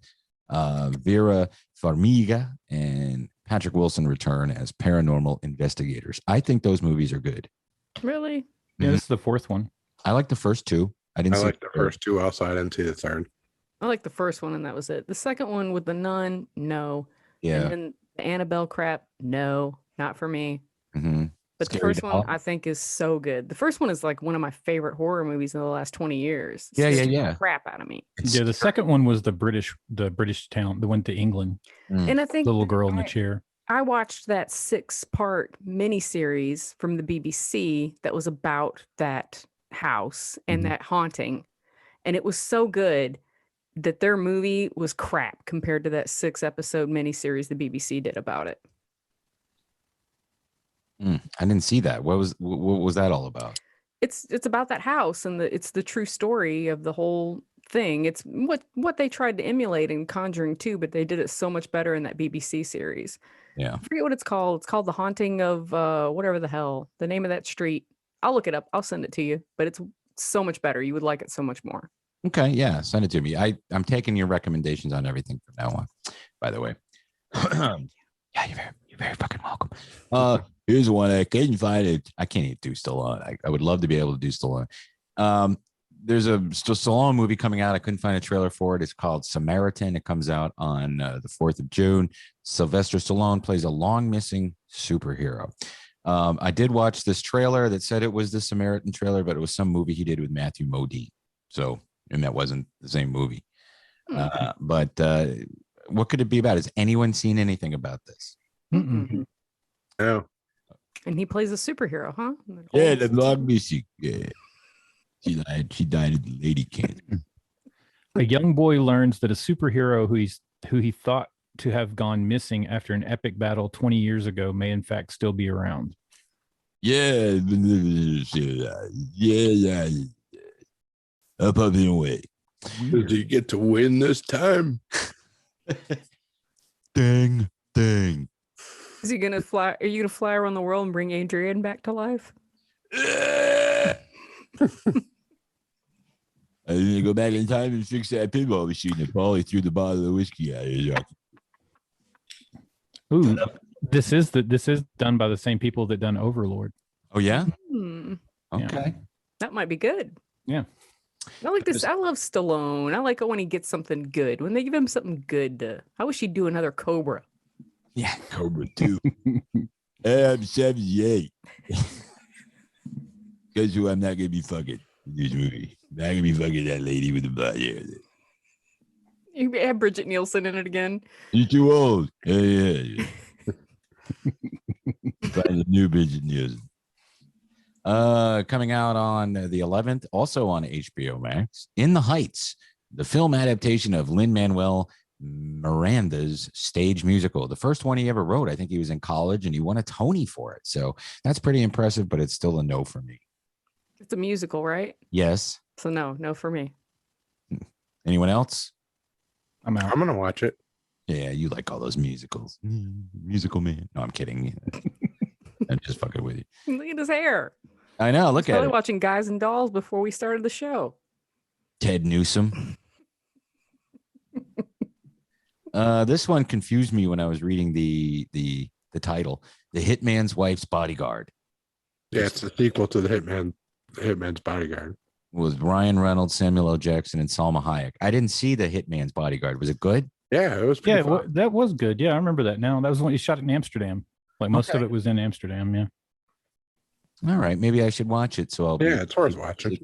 Speaker 2: Vera Farmiga and Patrick Wilson return as paranormal investigators. I think those movies are good.
Speaker 3: Really?
Speaker 4: Yeah, this is the 4th one.
Speaker 2: I like the first 2. I didn't
Speaker 1: I
Speaker 2: see
Speaker 1: like the first 2 also. I didn't see the third.
Speaker 3: I like the first one, and that was it. The second one with the nun, no.
Speaker 2: Yeah.
Speaker 3: And then the Annabelle crap, no, not for me.
Speaker 2: Mm-hmm.
Speaker 3: But the
Speaker 2: Scary
Speaker 3: first
Speaker 2: doll.
Speaker 3: one I think is so good. The first one is like one of my favorite horror movies in the last 20 years. It
Speaker 2: Yeah.
Speaker 3: scared the
Speaker 2: Yeah.
Speaker 3: crap out of me.
Speaker 4: Yeah, the second one was the British town that went to England.
Speaker 3: And I think
Speaker 4: The little girl in the chair.
Speaker 3: I watched that 6-part miniseries from the BBC that was about that house and
Speaker 2: Mhm.
Speaker 3: that haunting. And it was so good that their movie was crap compared to that 6-episode miniseries the BBC did about it.
Speaker 2: I didn't see that. What was that all about?
Speaker 3: It's about that house, and it's the true story of the whole thing. It's what they tried to emulate in Conjuring 2, but they did it so much better in that BBC series.
Speaker 2: Yeah.
Speaker 3: I forget what it's called. It's called The Haunting of whatever the hell the name of that street. I'll look it up. I'll send it to you. But it's so much better. You would like it so much more.
Speaker 2: Okay, yeah, send it to me. I'm taking your recommendations on everything from now on. By the way, yeah, you're very fucking welcome. Here's one I couldn't find it. I can't even do Stallone. I would love to be able to do Stallone. There's a Stallone movie coming out. I couldn't find a trailer for it. It's called Samaritan. It comes out on the 4th of June. Sylvester Stallone plays a long missing superhero. I did watch this trailer that said it was the Samaritan trailer, but it was some movie he did with Matthew Modine. So, and that wasn't the same movie. But what could it be about? Has anyone seen anything about this?
Speaker 3: Mm-mm.
Speaker 1: No.
Speaker 3: And he plays a superhero, huh?
Speaker 2: Yeah, the long missing. Yeah. She died of lady cancer.
Speaker 4: A young boy learns that a superhero who he thought to have gone missing after an epic battle 20 years ago may in fact still be around.
Speaker 2: Yeah. Up and away.
Speaker 1: Did you get to win this time?
Speaker 2: Dang.
Speaker 3: Is he gonna fly? Are you gonna fly around the world and bring Adrian back to life?
Speaker 2: I need to go back in time and fix that pinball machine that Paulie threw the bottle of whiskey out of his yard.
Speaker 4: Ooh, this is done by the same people that done Overlord.
Speaker 2: Oh yeah?
Speaker 3: Okay. That might be good.
Speaker 4: Yeah.
Speaker 3: I like this. I love Stallone. I like it when he gets something good. When they give him something good to. I wish he'd do another Cobra.
Speaker 2: Yeah, Cobra 2. I'm 78. Guess who I'm not gonna be fucking in this movie? I'm not gonna be fucking that lady with the black hair.
Speaker 3: You have Bridget Nielsen in it again.
Speaker 2: You're too old. Yeah. Find a new Bridget Nielsen. Coming out on the 11th, also on HBO Max, In the Heights, the film adaptation of Lin-Manuel Miranda's stage musical. The first one he ever wrote. I think he was in college and he won a Tony for it. So that's pretty impressive, but it's still a no for me.
Speaker 3: It's a musical, right?
Speaker 2: Yes.
Speaker 3: So no for me.
Speaker 2: Anyone else?
Speaker 4: I'm out.
Speaker 1: I'm gonna watch it.
Speaker 2: Yeah, you like all those musicals. Musical man. No, I'm kidding. I'm just fucking with you.
Speaker 3: Look at his hair.
Speaker 2: I know. Look
Speaker 3: I was
Speaker 2: at
Speaker 3: probably
Speaker 2: it.
Speaker 3: watching Guys and Dolls before we started the show.
Speaker 2: Ted Newsom. This one confused me when I was reading the title. The Hitman's Wife's Bodyguard.
Speaker 1: Yeah, it's the sequel to the Hitman's Bodyguard.
Speaker 2: with Ryan Reynolds, Samuel L. Jackson, and Salma Hayek. I didn't see The Hitman's Bodyguard. Was it good?
Speaker 1: Yeah, it was pretty fun.
Speaker 4: That was good. Yeah, I remember that now. That was when he shot it in Amsterdam. Like most of it was in Amsterdam. Yeah.
Speaker 2: All right. Maybe I should watch it. So
Speaker 1: it's worth watching.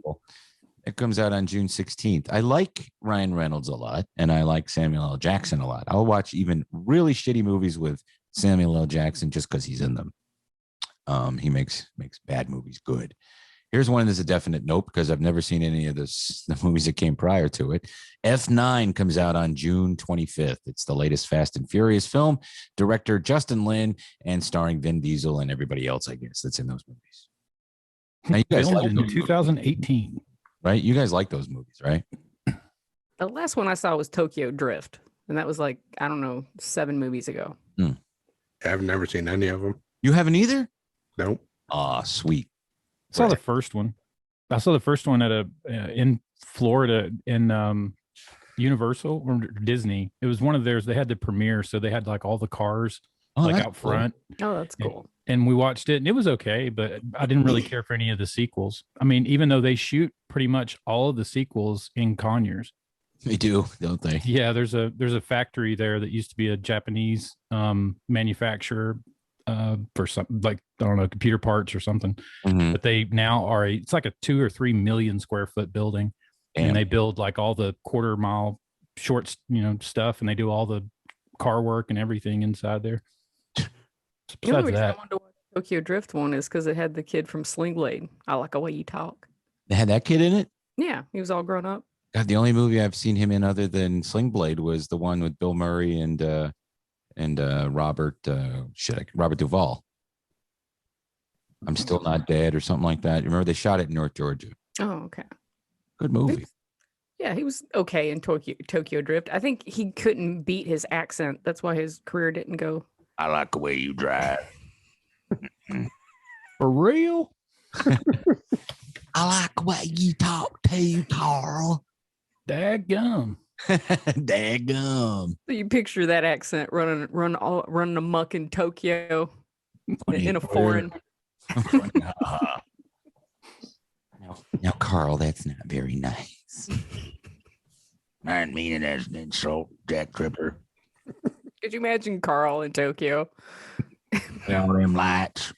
Speaker 2: It comes out on June 16th. I like Ryan Reynolds a lot, and I like Samuel L. Jackson a lot. I'll watch even really shitty movies with Samuel L. Jackson just because he's in them. He makes bad movies good. Here's one that's a definite nope because I've never seen any of the movies that came prior to it. F9 comes out on June 25th. It's the latest Fast and Furious film. Director Justin Lin and starring Vin Diesel and everybody else, I guess, that's in those movies. Now, you guys
Speaker 4: filmed in 2018.
Speaker 2: Right? You guys like those movies, right?
Speaker 3: The last one I saw was Tokyo Drift, and that was like, I don't know, 7 movies ago.
Speaker 1: I've never seen any of them.
Speaker 2: You haven't either?
Speaker 1: Nope.
Speaker 2: Ah, sweet.
Speaker 4: I saw the first one. I saw the first one at in Florida in Universal or Disney. It was one of theirs. They had the premiere, so they had like all the cars out front.
Speaker 3: Oh, that's cool.
Speaker 4: And we watched it, and it was okay, but I didn't really care for any of the sequels. I mean, even though they shoot pretty much all of the sequels in Conyers.
Speaker 2: They do, don't they?
Speaker 4: Yeah, there's a factory there that used to be a Japanese manufacturer for some, like, I don't know, computer parts or something.
Speaker 2: Mm-hmm.
Speaker 4: But they now are it's like a 2 or 3 million square foot building. Damn. And they build like all the quarter mile short, stuff, and they do all the car work and everything inside there.
Speaker 3: The only reason I wanted to watch the Tokyo Drift one is because it had the kid from Slingblade. I like the way you talk.
Speaker 2: They had that kid in it?
Speaker 3: Yeah, he was all grown up.
Speaker 2: God, the only movie I've seen him in other than Slingblade was the one with Bill Murray and Robert Duvall. I'm Still Not Dead or something like that. Remember they shot it in North Georgia.
Speaker 3: Oh, okay.
Speaker 2: Good movie.
Speaker 3: He was okay in Tokyo Drift. I think he couldn't beat his accent. That's why his career didn't go.
Speaker 2: I like the way you drive.
Speaker 4: For real?
Speaker 2: I like the way you talk too, Karl.
Speaker 4: Dadgum.
Speaker 2: Dadgum.
Speaker 3: So you picture that accent running amok in Tokyo in a foreign.
Speaker 2: Now, Karl, that's not very nice. I didn't mean it as an insult, Jack Tripper.
Speaker 3: Could you imagine Karl in Tokyo?
Speaker 2: All them lights.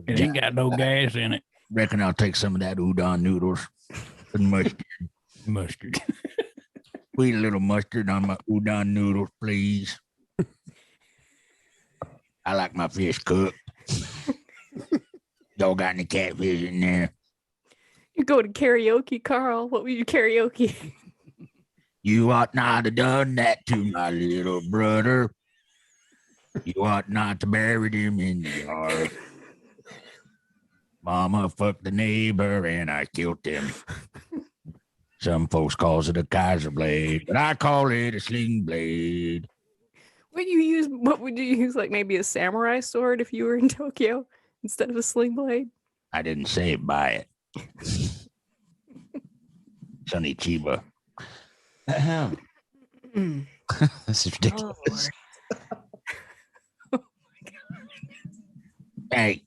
Speaker 4: It ain't got no gas in it.
Speaker 2: Reckon I'll take some of that udon noodles and mustard.
Speaker 4: Mustard.
Speaker 2: Sweet little mustard on my udon noodles, please. I like my fish cooked. Y'all got any catfish in there?
Speaker 3: You go to karaoke, Karl. What would you karaoke?
Speaker 2: You ought not have done that to my little brother. You ought not to bury him in the yard. Mama fucked the neighbor and I killed him. Some folks calls it a Kaiser blade, but I call it a sling blade.
Speaker 3: What would you use? Like maybe a samurai sword if you were in Tokyo instead of a sling blade?
Speaker 2: I didn't say buy it. Sonny Chiba. This is ridiculous.
Speaker 3: Oh,
Speaker 2: hey,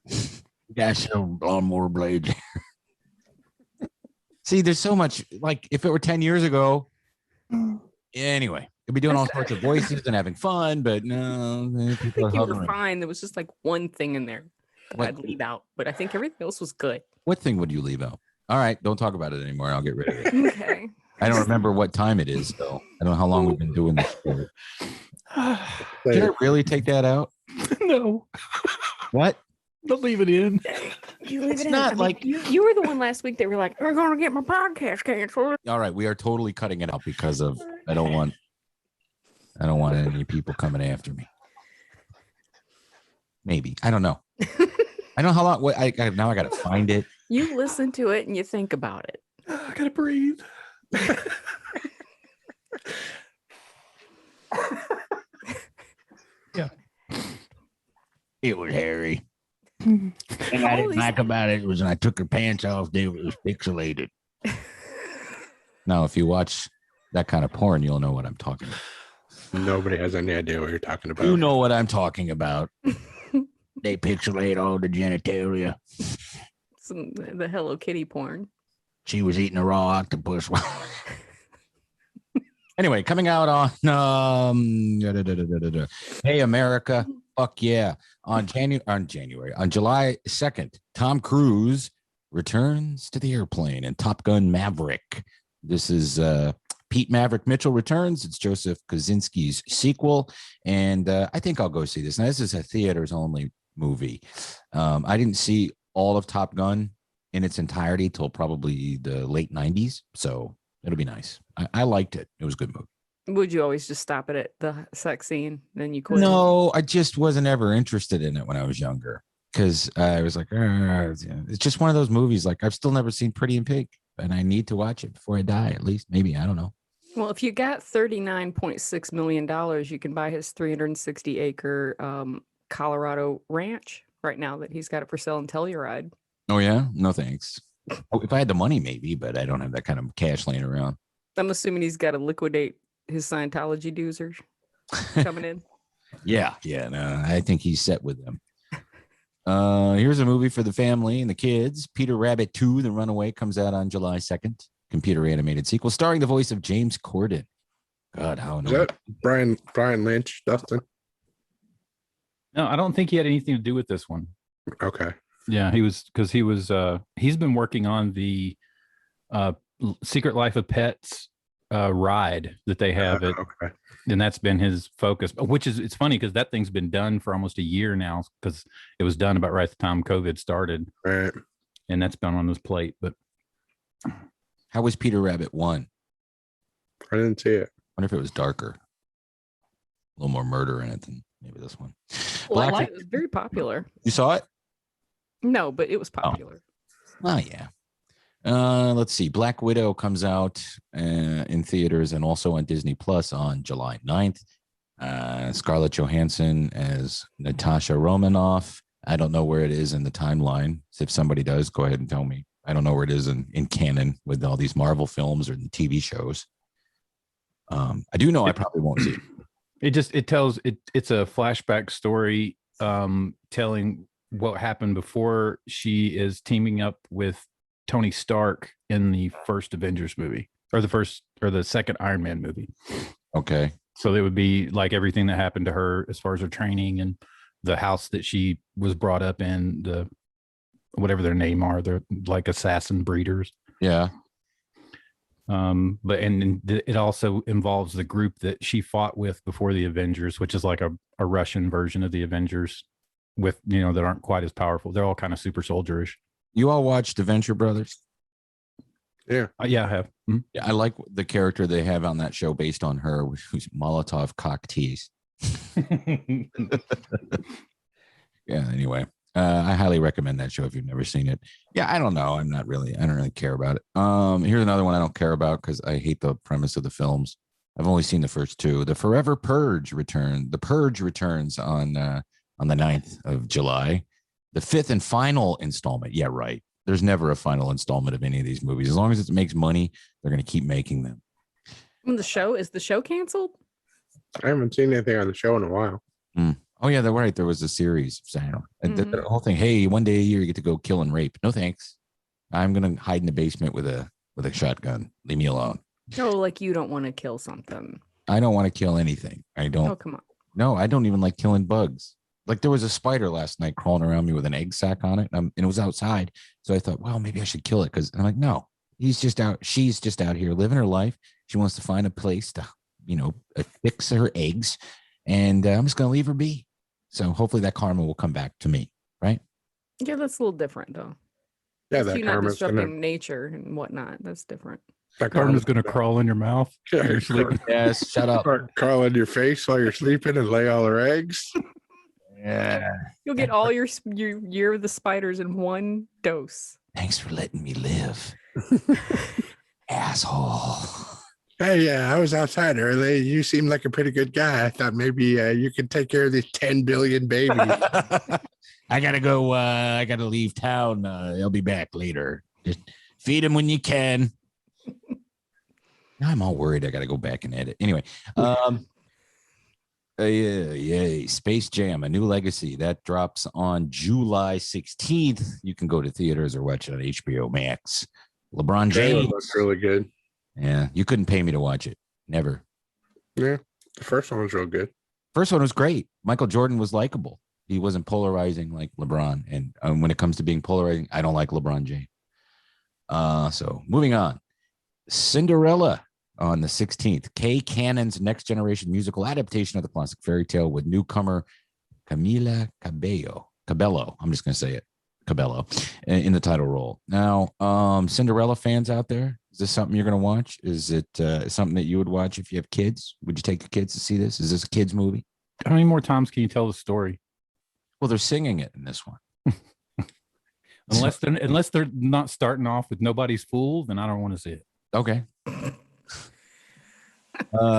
Speaker 2: you guys sell lawnmower blades. See, there's so much, like, if it were 10 years ago, anyway, you'd be doing all sorts of voices and having fun, but no, people
Speaker 3: I think you were fine. There was just like one thing in there that I'd leave out, but I think everything else was good.
Speaker 2: What thing would you leave out? All right, don't talk about it anymore. I'll get rid of it.
Speaker 3: Okay.
Speaker 2: I don't remember what time it is, though. I don't know how long we've been doing this for. Did I really take that out?
Speaker 4: No.
Speaker 2: What?
Speaker 4: Don't leave it in.
Speaker 3: You leave it not in. Like you were the one last week that were like, "We're going to get my podcast canceled."
Speaker 2: All right, we are totally cutting it out because of I don't want any people coming after me. Maybe I don't know. I don't know how long. Now I got to find it.
Speaker 3: You listen to it and you think about it.
Speaker 4: I gotta breathe. Yeah.
Speaker 2: It was hairy. And I didn't like about it was when I took her pants off, it was pixelated. Now, if you watch that kind of porn, you'll know what I'm talking about.
Speaker 1: Nobody has any idea what you're talking about.
Speaker 2: You know what I'm talking about. They pixelate all the genitalia.
Speaker 3: The Hello Kitty porn.
Speaker 2: She was eating a raw octopus. Anyway, coming out on Hey America, fuck yeah. On July 2nd, Tom Cruise returns to the airplane in Top Gun Maverick. This is Pete Maverick Mitchell returns. It's Joseph Kosinski's sequel. And I think I'll go see this. Now, this is a theaters only movie. I didn't see all of Top Gun in its entirety till probably the late 90s. So it'll be nice. I liked it. It was a good movie.
Speaker 3: Would you always just stop it at the sex scene? Then you quit?
Speaker 2: No, I just wasn't ever interested in it when I was younger because I was like, it's just one of those movies. Like I've still never seen Pretty in Pink, and I need to watch it before I die. At least, maybe, I don't know.
Speaker 3: Well, if you got $39.6 million, you can buy his 360-acre Colorado ranch right now that he's got it for sale in Telluride.
Speaker 2: Oh yeah, no thanks. If I had the money, maybe, but I don't have that kind of cash laying around.
Speaker 3: I'm assuming he's got to liquidate his Scientology dues are coming in.
Speaker 2: Yeah, no, I think he's set with them. Here's a movie for the family and the kids. Peter Rabbit 2, The Runaway, comes out on July 2nd. Computer animated sequel starring the voice of James Corden. God, how annoying.
Speaker 1: Brian Lynch, Dustin?
Speaker 4: No, I don't think he had anything to do with this one.
Speaker 1: Okay.
Speaker 4: Yeah, he's been working on the Secret Life of Pets ride that they have
Speaker 1: okay.
Speaker 4: And that's been his focus, which is, it's funny because that thing's been done for almost a year now because it was done about right at the time COVID started.
Speaker 1: Right.
Speaker 4: And that's been on his plate. But
Speaker 2: how was Peter Rabbit 1?
Speaker 1: I didn't see it.
Speaker 2: I wonder if it was darker. A little more murder in it than maybe this one.
Speaker 3: Well, it was very popular.
Speaker 2: You saw it?
Speaker 3: No, but it was popular.
Speaker 2: Oh yeah. Let's see. Black Widow comes out in theaters and also on Disney Plus on July 9th. Scarlett Johansson as Natasha Romanoff. I don't know where it is in the timeline. So if somebody does, go ahead and tell me. I don't know where it is in canon with all these Marvel films or the TV shows. I do know I probably won't see it.
Speaker 4: It's a flashback story telling what happened before she is teaming up with Tony Stark in the first Avengers movie or the second Iron Man movie.
Speaker 2: Okay.
Speaker 4: So it would be like everything that happened to her as far as her training and the house that she was brought up in, the whatever their name are, they're like assassin breeders.
Speaker 2: Yeah.
Speaker 4: But it also involves the group that she fought with before the Avengers, which is like a Russian version of the Avengers with, that aren't quite as powerful. They're all kind of super soldierish.
Speaker 2: You all watched Adventure Brothers?
Speaker 1: Yeah.
Speaker 4: Yeah, I have. Mm-hmm.
Speaker 2: Yeah, I like the character they have on that show based on her, who's Molotov cock tease. Yeah, anyway. I highly recommend that show if you've never seen it. Yeah, I don't know. I don't really care about it. Here's another one I don't care about because I hate the premise of the films. I've only seen the first two. The Forever Purge return. The Purge returns on the 9th of July. The 5th and final installment. Yeah, right. There's never a final installment of any of these movies. As long as it makes money, they're going to keep making them.
Speaker 3: Is the show canceled?
Speaker 1: I haven't seen anything on the show in a while.
Speaker 2: Oh yeah, they're right. There was a series. And the whole thing. Hey, one day a year you get to go kill and rape. No thanks. I'm gonna hide in the basement with a shotgun. Leave me alone.
Speaker 3: Oh, like you don't want to kill something.
Speaker 2: I don't want to kill anything. I don't.
Speaker 3: Oh, come on.
Speaker 2: No, I don't even like killing bugs. Like there was a spider last night crawling around me with an egg sac on it, and it was outside. So I thought, well, maybe I should kill it because I'm like, no, she's just out here living her life. She wants to find a place to, fix her eggs, and I'm just gonna leave her be. So hopefully that karma will come back to me, right?
Speaker 3: Yeah, that's a little different though.
Speaker 1: Yeah,
Speaker 3: that
Speaker 1: that
Speaker 3: karma's
Speaker 1: karma's
Speaker 3: disrupting nature and whatnot. That's different.
Speaker 1: that
Speaker 4: Karma's going to crawl in your mouth.
Speaker 1: Yeah,
Speaker 2: Yes, shut up.
Speaker 1: crawl in your face while you're sleeping and lay all her eggs.
Speaker 2: Yeah.
Speaker 3: You'll get all your year of the spiders in one dose.
Speaker 2: Thanks for letting me live, asshole.
Speaker 1: Hey, I was outside earlier. You seem like a pretty good guy. I thought maybe you could take care of these 10 billion babies.
Speaker 2: I gotta go. I gotta leave town. I'll be back later. Just feed them when you can. Now I'm all worried. I gotta go back and edit. Anyway, yay! Space Jam: A New Legacy that drops on July 16th. You can go to theaters or watch it on HBO Max. LeBron
Speaker 1: Trailer
Speaker 2: James.
Speaker 1: looks really good.
Speaker 2: Yeah, you couldn't pay me to watch it. Never.
Speaker 1: Yeah, the first one was real good.
Speaker 2: First one was great. Michael Jordan was likable. He wasn't polarizing like LeBron. And when it comes to being polarizing, I don't like LeBron James. So moving on. Cinderella on the 16th. Kay Cannon's next generation musical adaptation of the classic fairy tale with newcomer Camila Cabello. I'm just going to say it. Cabello in the title role. Now, Cinderella fans out there, is this something you're going to watch? Is it something that you would watch if you have kids? Would you take your kids to see this? Is this a kids movie?
Speaker 4: How many more times can you tell the story?
Speaker 2: Well, they're singing it in this one.
Speaker 4: Unless they're not starting off with Nobody's Fool, then I don't want to see it.
Speaker 2: Okay.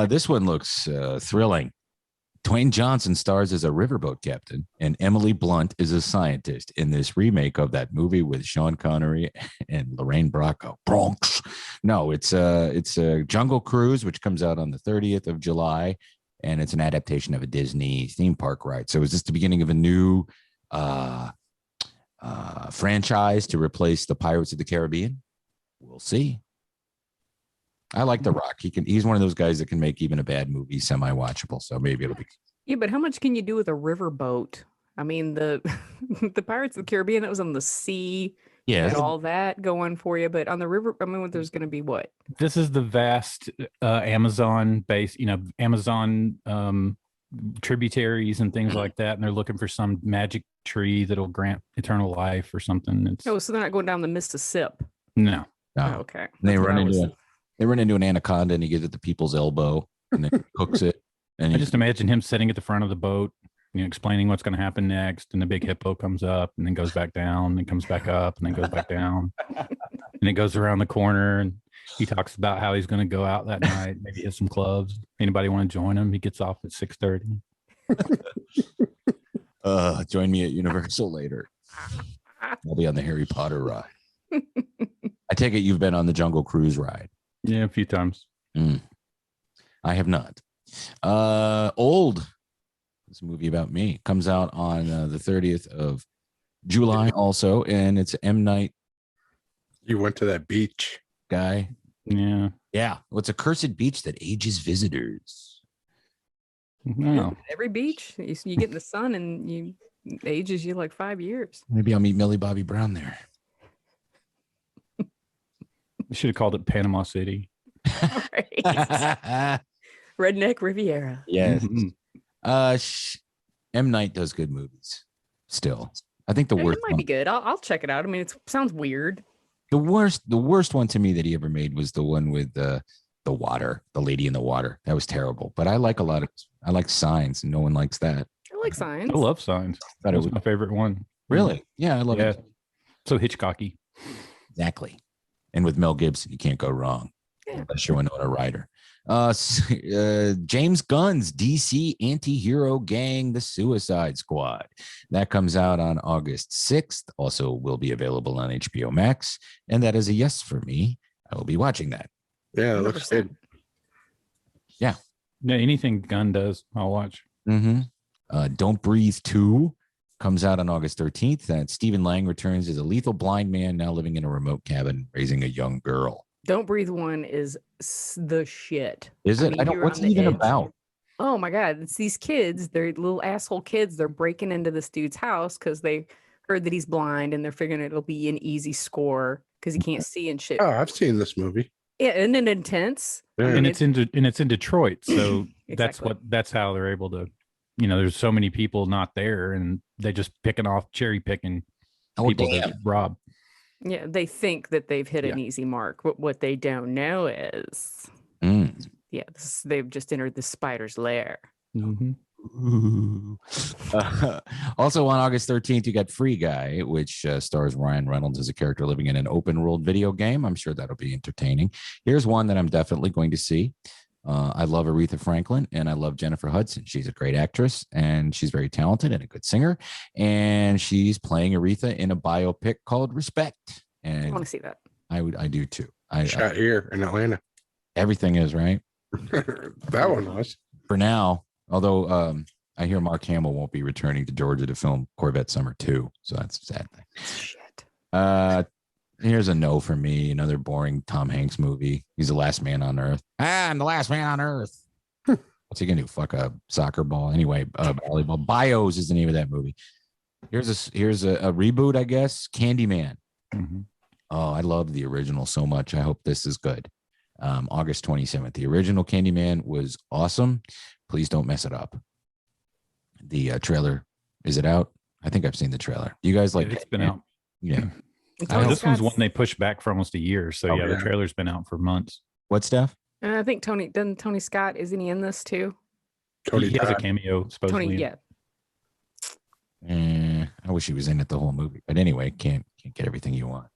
Speaker 2: This one looks thrilling. Dwayne Johnson stars as a riverboat captain, and Emily Blunt is a scientist in this remake of that movie with Sean Connery and Lorraine Bracco. Bronx. No, it's a Jungle Cruise, which comes out on the 30th of July, and it's an adaptation of a Disney theme park ride. So is this the beginning of a new franchise to replace the Pirates of the Caribbean? We'll see. I like The Rock. He's one of those guys that can make even a bad movie semi-watchable. So maybe it'll be.
Speaker 3: Yeah, but how much can you do with a riverboat? I mean, the the Pirates of the Caribbean, that was on the sea.
Speaker 2: Yeah.
Speaker 3: And all that going for you, but on the river, I mean, there's going to be what?
Speaker 4: This is the vast Amazon base, Amazon tributaries and things like that, and they're looking for some magic tree that'll grant eternal life or something.
Speaker 3: Oh, so they're not going down the Mississippi?
Speaker 4: No.
Speaker 3: Oh, okay.
Speaker 2: They run into an anaconda, and he gives it the people's elbow, and then cooks it. And
Speaker 4: I just imagine him sitting at the front of the boat, explaining what's going to happen next, and the big hippo comes up and then goes back down and comes back up and then goes back down, and it goes around the corner, and he talks about how he's going to go out that night, maybe hit some clubs. Anybody want to join him? He gets off at 6:30.
Speaker 2: Join me at Universal later. I'll be on the Harry Potter ride. I take it you've been on the Jungle Cruise ride.
Speaker 4: Yeah, a few times.
Speaker 2: I have not. Old. This movie about me comes out on the 30th of July also, and it's M. Night.
Speaker 1: You went to that beach
Speaker 2: guy.
Speaker 4: Yeah.
Speaker 2: Well, it's a cursed beach that ages visitors.
Speaker 4: No.
Speaker 3: Every beach, you get in the sun and it ages you like 5 years.
Speaker 2: Maybe I'll meet Millie Bobby Brown there.
Speaker 4: We should have called it Panama City.
Speaker 3: Right. Redneck Riviera.
Speaker 2: Yes. M. Night does good movies still. I think the worst
Speaker 3: it might be good. I'll check it out. I mean, it sounds weird.
Speaker 2: The worst one to me that he ever made was the one with the water, the lady in the water. That was terrible. But I like Signs, and no one likes that.
Speaker 3: I like Signs.
Speaker 4: I love Signs. That was my favorite one.
Speaker 2: Really? Yeah, I love it.
Speaker 4: So Hitchcocky.
Speaker 2: Exactly. And with Mel Gibson, you can't go wrong.
Speaker 3: Yeah.
Speaker 2: Unless you're Winona Ryder. James Gunn's DC anti-hero gang, The Suicide Squad. That comes out on August 6th. Also will be available on HBO Max. And that is a yes for me. I will be watching that.
Speaker 1: Yeah, it looks good.
Speaker 2: Yeah.
Speaker 4: Anything Gunn does, I'll watch.
Speaker 2: Don't Breathe 2 comes out on August 13th. And Stephen Lang returns as a lethal blind man now living in a remote cabin, raising a young girl.
Speaker 3: Don't Breathe 1 is the shit.
Speaker 2: Is it? I don't. What's it even about?
Speaker 3: Oh my God. It's these kids. They're little asshole kids. They're breaking into this dude's house because they heard that he's blind and they're figuring it'll be an easy score because he can't see and shit.
Speaker 1: Oh, I've seen this movie.
Speaker 3: Yeah, isn't it intense?
Speaker 1: Yeah.
Speaker 4: And it's in Detroit. So
Speaker 3: Exactly.
Speaker 4: that's how they're able to, there's so many people not there and they just cherry picking people to rob.
Speaker 3: Yeah, they think that they've hit an easy mark. What they don't know is, they've just entered the spider's lair.
Speaker 2: Also on August 13th, you got Free Guy, which stars Ryan Reynolds as a character living in an open world video game. I'm sure that'll be entertaining. Here's one that I'm definitely going to see. I love Aretha Franklin and I love Jennifer Hudson. She's a great actress and she's very talented and a good singer. And she's playing Aretha in a biopic called Respect. And
Speaker 3: I want to see that.
Speaker 2: I do too.
Speaker 1: Shot here in Atlanta.
Speaker 2: Everything is right.
Speaker 1: That one was.
Speaker 2: For now, although I hear Mark Hamill won't be returning to Georgia to film Corvette Summer 2. So that's a sad thing.
Speaker 3: Shit.
Speaker 2: Here's a no for me. Another boring Tom Hanks movie. He's the last man on Earth. I'm the last man on Earth. What's he gonna do? Fuck a soccer ball? Anyway, volleyball. Bios is the name of that movie. Here's a reboot, I guess. Candyman.
Speaker 4: Mm-hmm.
Speaker 2: Oh, I love the original so much. I hope this is good. August 27th. The original Candyman was awesome. Please don't mess it up. The trailer, is it out? I think I've seen the trailer. You guys like?
Speaker 4: It's been out.
Speaker 2: Yeah.
Speaker 4: This one's one they pushed back for almost a year. So
Speaker 1: yeah,
Speaker 4: the trailer's been out for months.
Speaker 2: What stuff?
Speaker 3: And I think Tony Scott, isn't he in this too?
Speaker 1: Tony
Speaker 4: He has a
Speaker 1: Todd.
Speaker 4: cameo supposedly.
Speaker 3: Tony, yeah.
Speaker 2: I wish he was in it the whole movie. But anyway, can't get everything you want.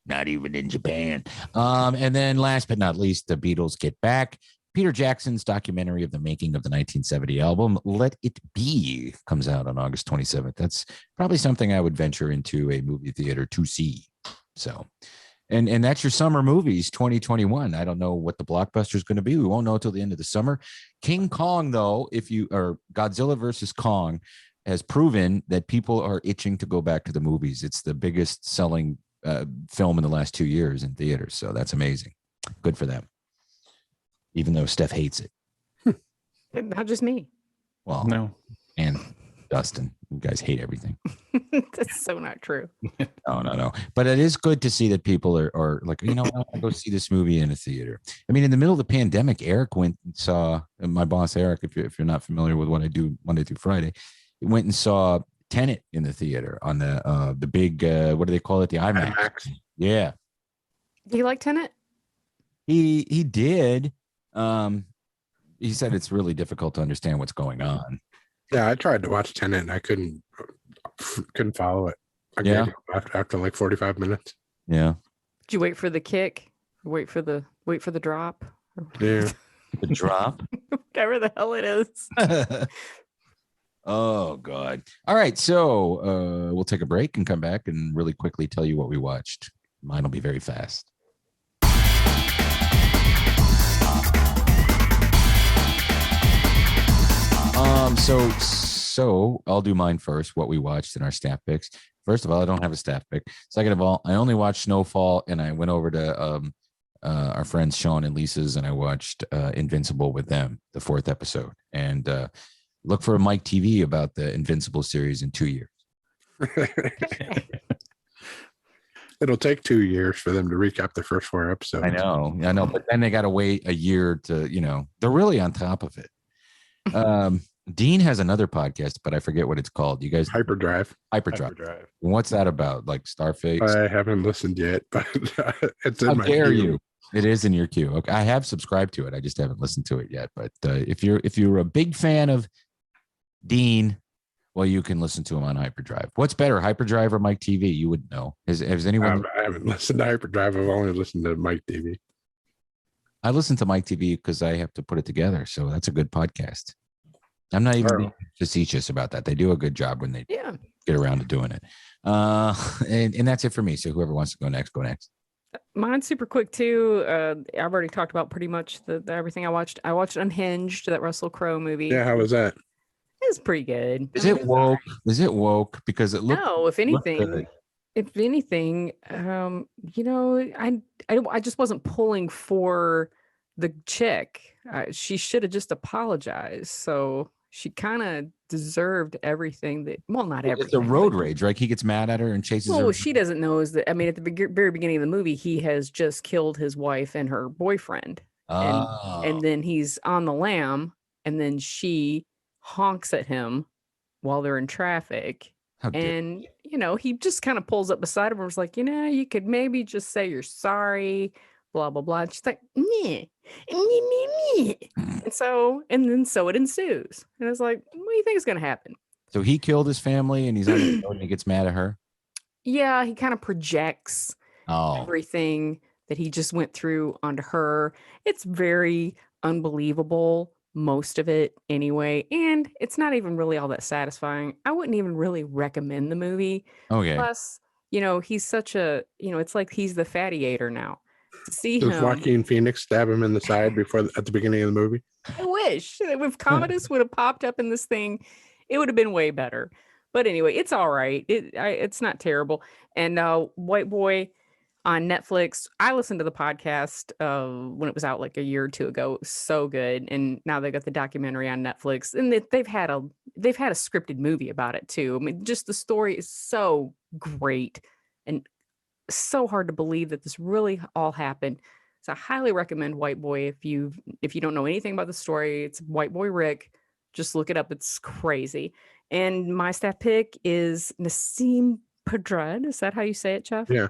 Speaker 2: Not even in Japan. And then last but not least, the Beatles get back. Peter Jackson's documentary of the making of the 1970 album, Let It Be, comes out on August 27th. That's probably something I would venture into a movie theater to see. So, and that's your summer movies 2021. I don't know what the blockbuster is going to be. We won't know until the end of the summer. King Kong, though, or Godzilla versus Kong, has proven that people are itching to go back to the movies. It's the biggest selling film in the last 2 years in theaters. So that's amazing. Good for them. Even though Steph hates it.
Speaker 3: Not just me.
Speaker 2: Well,
Speaker 4: No.
Speaker 2: and Dustin, you guys hate everything.
Speaker 3: That's so not true.
Speaker 2: No. But it is good to see that people are like, I want to go see this movie in a theater. I mean, in the middle of the pandemic, Eric went and saw, my boss, Eric, if you're not familiar with what I do Monday through Friday, he went and saw Tenet in the theater on the big, what do they call it? The IMAX. Yeah.
Speaker 3: Do you like Tenet?
Speaker 2: He did. He said it's really difficult to understand what's going on.
Speaker 1: Yeah, I tried to watch Tenet and I couldn't follow it. I gave up after like 45 minutes.
Speaker 2: Yeah.
Speaker 3: Did you wait for the kick? Wait for the drop?
Speaker 1: Yeah.
Speaker 2: The drop.
Speaker 3: Whatever the hell it is.
Speaker 2: Oh God. All right. So we'll take a break and come back and really quickly tell you what we watched. Mine will be very fast. So I'll do mine first, what we watched in our staff picks. First of all, I don't have a staff pick. Second of all, I only watched Snowfall, and I went over to our friends Sean and Lisa's, and I watched Invincible with them, the 4th episode. And look for a Mike TV about the Invincible series in 2 years.
Speaker 1: It'll take 2 years for them to recap the first 4 episodes.
Speaker 2: I know, but then they got to wait a year to, they're really on top of it. Dean has another podcast, but I forget what it's called. You guys,
Speaker 1: Hyperdrive.
Speaker 2: Hyperdrive. What's that about? Like Starface?
Speaker 1: I haven't listened yet, but it's in
Speaker 2: How
Speaker 1: my
Speaker 2: dare
Speaker 1: queue.
Speaker 2: you? It is in your queue. Okay, I have subscribed to it. I just haven't listened to it yet. But if you're a big fan of Dean, well, you can listen to him on Hyperdrive. What's better, Hyperdrive or Mike TV? You would know. Has anyone?
Speaker 1: I haven't listened to Hyperdrive. I've only listened to Mike TV.
Speaker 2: I listen to Mike TV because I have to put it together. So that's a good podcast. I'm not even being facetious about that. They do a good job when they get around to doing it. And that's it for me. So whoever wants to go next, go next.
Speaker 3: Mine's super quick too. I've already talked about pretty much the everything I watched. I watched Unhinged, that Russell Crowe movie.
Speaker 1: Yeah, how was that?
Speaker 3: It was pretty good.
Speaker 2: Is it woke? Is it woke? Because it looked.
Speaker 3: No, if anything, I just wasn't pulling for the chick. She should have just apologized. So she kind of deserved everything that, well, not everything.
Speaker 2: It's a road rage, right? He gets mad at her and chases her.
Speaker 3: What she doesn't know is that, I mean, at the very beginning of the movie, he has just killed his wife and her boyfriend. And then he's on the lam, and then she honks at him while they're in traffic. And, he just kind of pulls up beside him and was like, you could maybe just say you're sorry, blah, blah, blah. And she's like, meh. And so it ensues. And it's like, what do you think is going to happen?
Speaker 2: So he killed his family and he's on the road and he gets mad at her.
Speaker 3: Yeah, he kind of projects everything that he just went through onto her. It's very unbelievable, most of it anyway. And it's not even really all that satisfying. I wouldn't even really recommend the movie.
Speaker 2: Okay.
Speaker 3: Plus, he's such a, it's like he's the fatty-ator now. See
Speaker 1: Does
Speaker 3: him.
Speaker 1: Joaquin Phoenix stab him in the side at the beginning of the movie?
Speaker 3: I wish if Commodus would have popped up in this thing, it would have been way better. But anyway, it's all right. It's not terrible. And White Boy, on Netflix. I listened to the podcast when it was out like a year or two ago. It was so good, and now they got the documentary on Netflix, and they've had a scripted movie about it too. I mean, just the story is so great and so hard to believe that this really all happened. So I highly recommend White Boy if you don't know anything about the story. It's White Boy Rick. Just look it up. It's crazy. And my staff pick is Nassim Pedrad. Is that how you say it, Jeff?
Speaker 1: Yeah.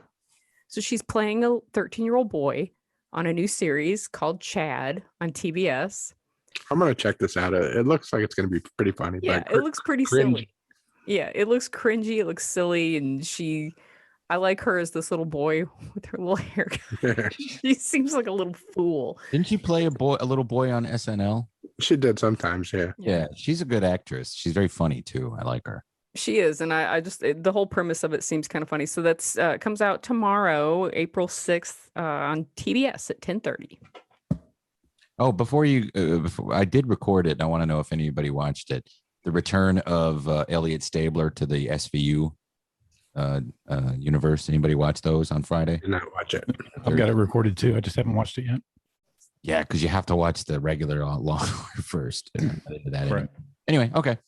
Speaker 3: So she's playing a 13-year-old boy on a new series called Chad on TBS.
Speaker 1: I'm gonna check this out. It looks like it's gonna be pretty funny.
Speaker 3: Yeah,
Speaker 1: but
Speaker 3: it looks pretty
Speaker 1: cringe.
Speaker 3: silly. Yeah, it looks cringy. It looks silly, and I like her as this little boy with her little haircut. She seems like a little fool.
Speaker 2: Didn't she play a little boy on SNL?
Speaker 1: She did sometimes, yeah.
Speaker 2: Yeah, she's a good actress. She's very funny too. I like her.
Speaker 3: She is, and I just the whole premise of it seems kind of funny. So that's comes out tomorrow, April 6th, on TBS at 10:30.
Speaker 2: Oh, before I did record it. And I want to know if anybody watched it. The return of Elliot Stabler to the SVU universe. Anybody watch those on Friday?
Speaker 1: Did not watch it.
Speaker 4: I've got it recorded too. I just haven't watched it yet.
Speaker 2: Yeah, because you have to watch the regular Law and Order first.
Speaker 4: Right.
Speaker 2: Anyway, okay.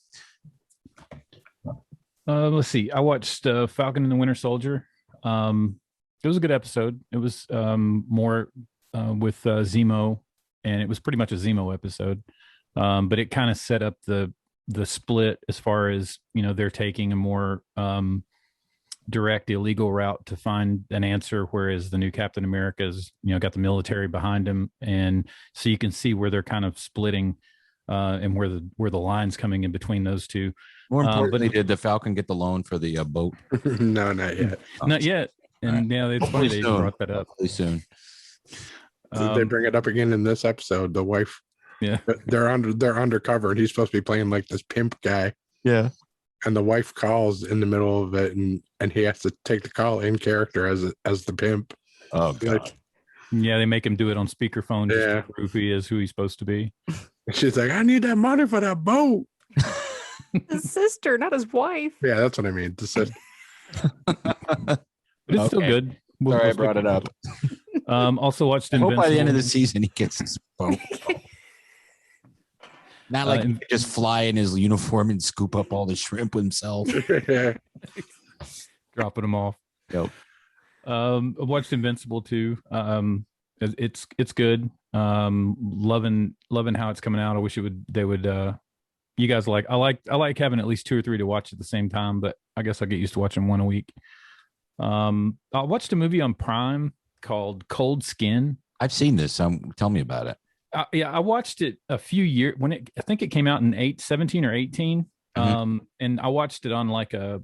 Speaker 4: Let's see. I watched Falcon and the Winter Soldier. It was a good episode. It was more with Zemo, and it was pretty much a Zemo episode. But it kind of set up the split as far as, they're taking a more direct illegal route to find an answer, whereas the new Captain America's, got the military behind him, and so you can see where they're kind of splitting and where the line's coming in between those two.
Speaker 2: More importantly, did the Falcon get the loan for the boat?
Speaker 1: No, not yet.
Speaker 4: Not yet. And yeah, it's funny they brought that up.
Speaker 2: Really soon.
Speaker 1: They bring it up again in this episode. The wife,
Speaker 4: yeah,
Speaker 1: they're undercover, and he's supposed to be playing like this pimp guy.
Speaker 2: Yeah.
Speaker 1: And the wife calls in the middle of it, and he has to take the call in character as the pimp.
Speaker 2: Oh God.
Speaker 1: Like,
Speaker 4: yeah, they make him do it on speakerphone just
Speaker 1: Yeah.
Speaker 4: to prove he is who he's supposed to be.
Speaker 1: she's like, I need that money for that boat.
Speaker 3: His sister, not his wife.
Speaker 1: Yeah, that's what I mean.
Speaker 4: But it's still
Speaker 2: Okay.
Speaker 4: good.
Speaker 2: Sorry, I
Speaker 4: stick
Speaker 2: brought it
Speaker 4: with
Speaker 2: up.
Speaker 4: Also watched
Speaker 2: I hope
Speaker 4: Invincible.
Speaker 2: by the end of the season he gets his boat. Not like he could just fly in his uniform and scoop up all the shrimp himself.
Speaker 4: Dropping them off.
Speaker 2: Yep.
Speaker 4: I watched Invincible too. It's good. Loving how it's coming out. I wish they would you guys I like having at least 2 or 3 to watch at the same time, but I guess I'll get used to watching one a week. I watched a movie on Prime called Cold Skin.
Speaker 2: I've seen this. Tell me about it.
Speaker 4: Yeah, I watched it a few years I think it came out in 17 or 18.
Speaker 2: Mm-hmm.
Speaker 4: And I watched it on like a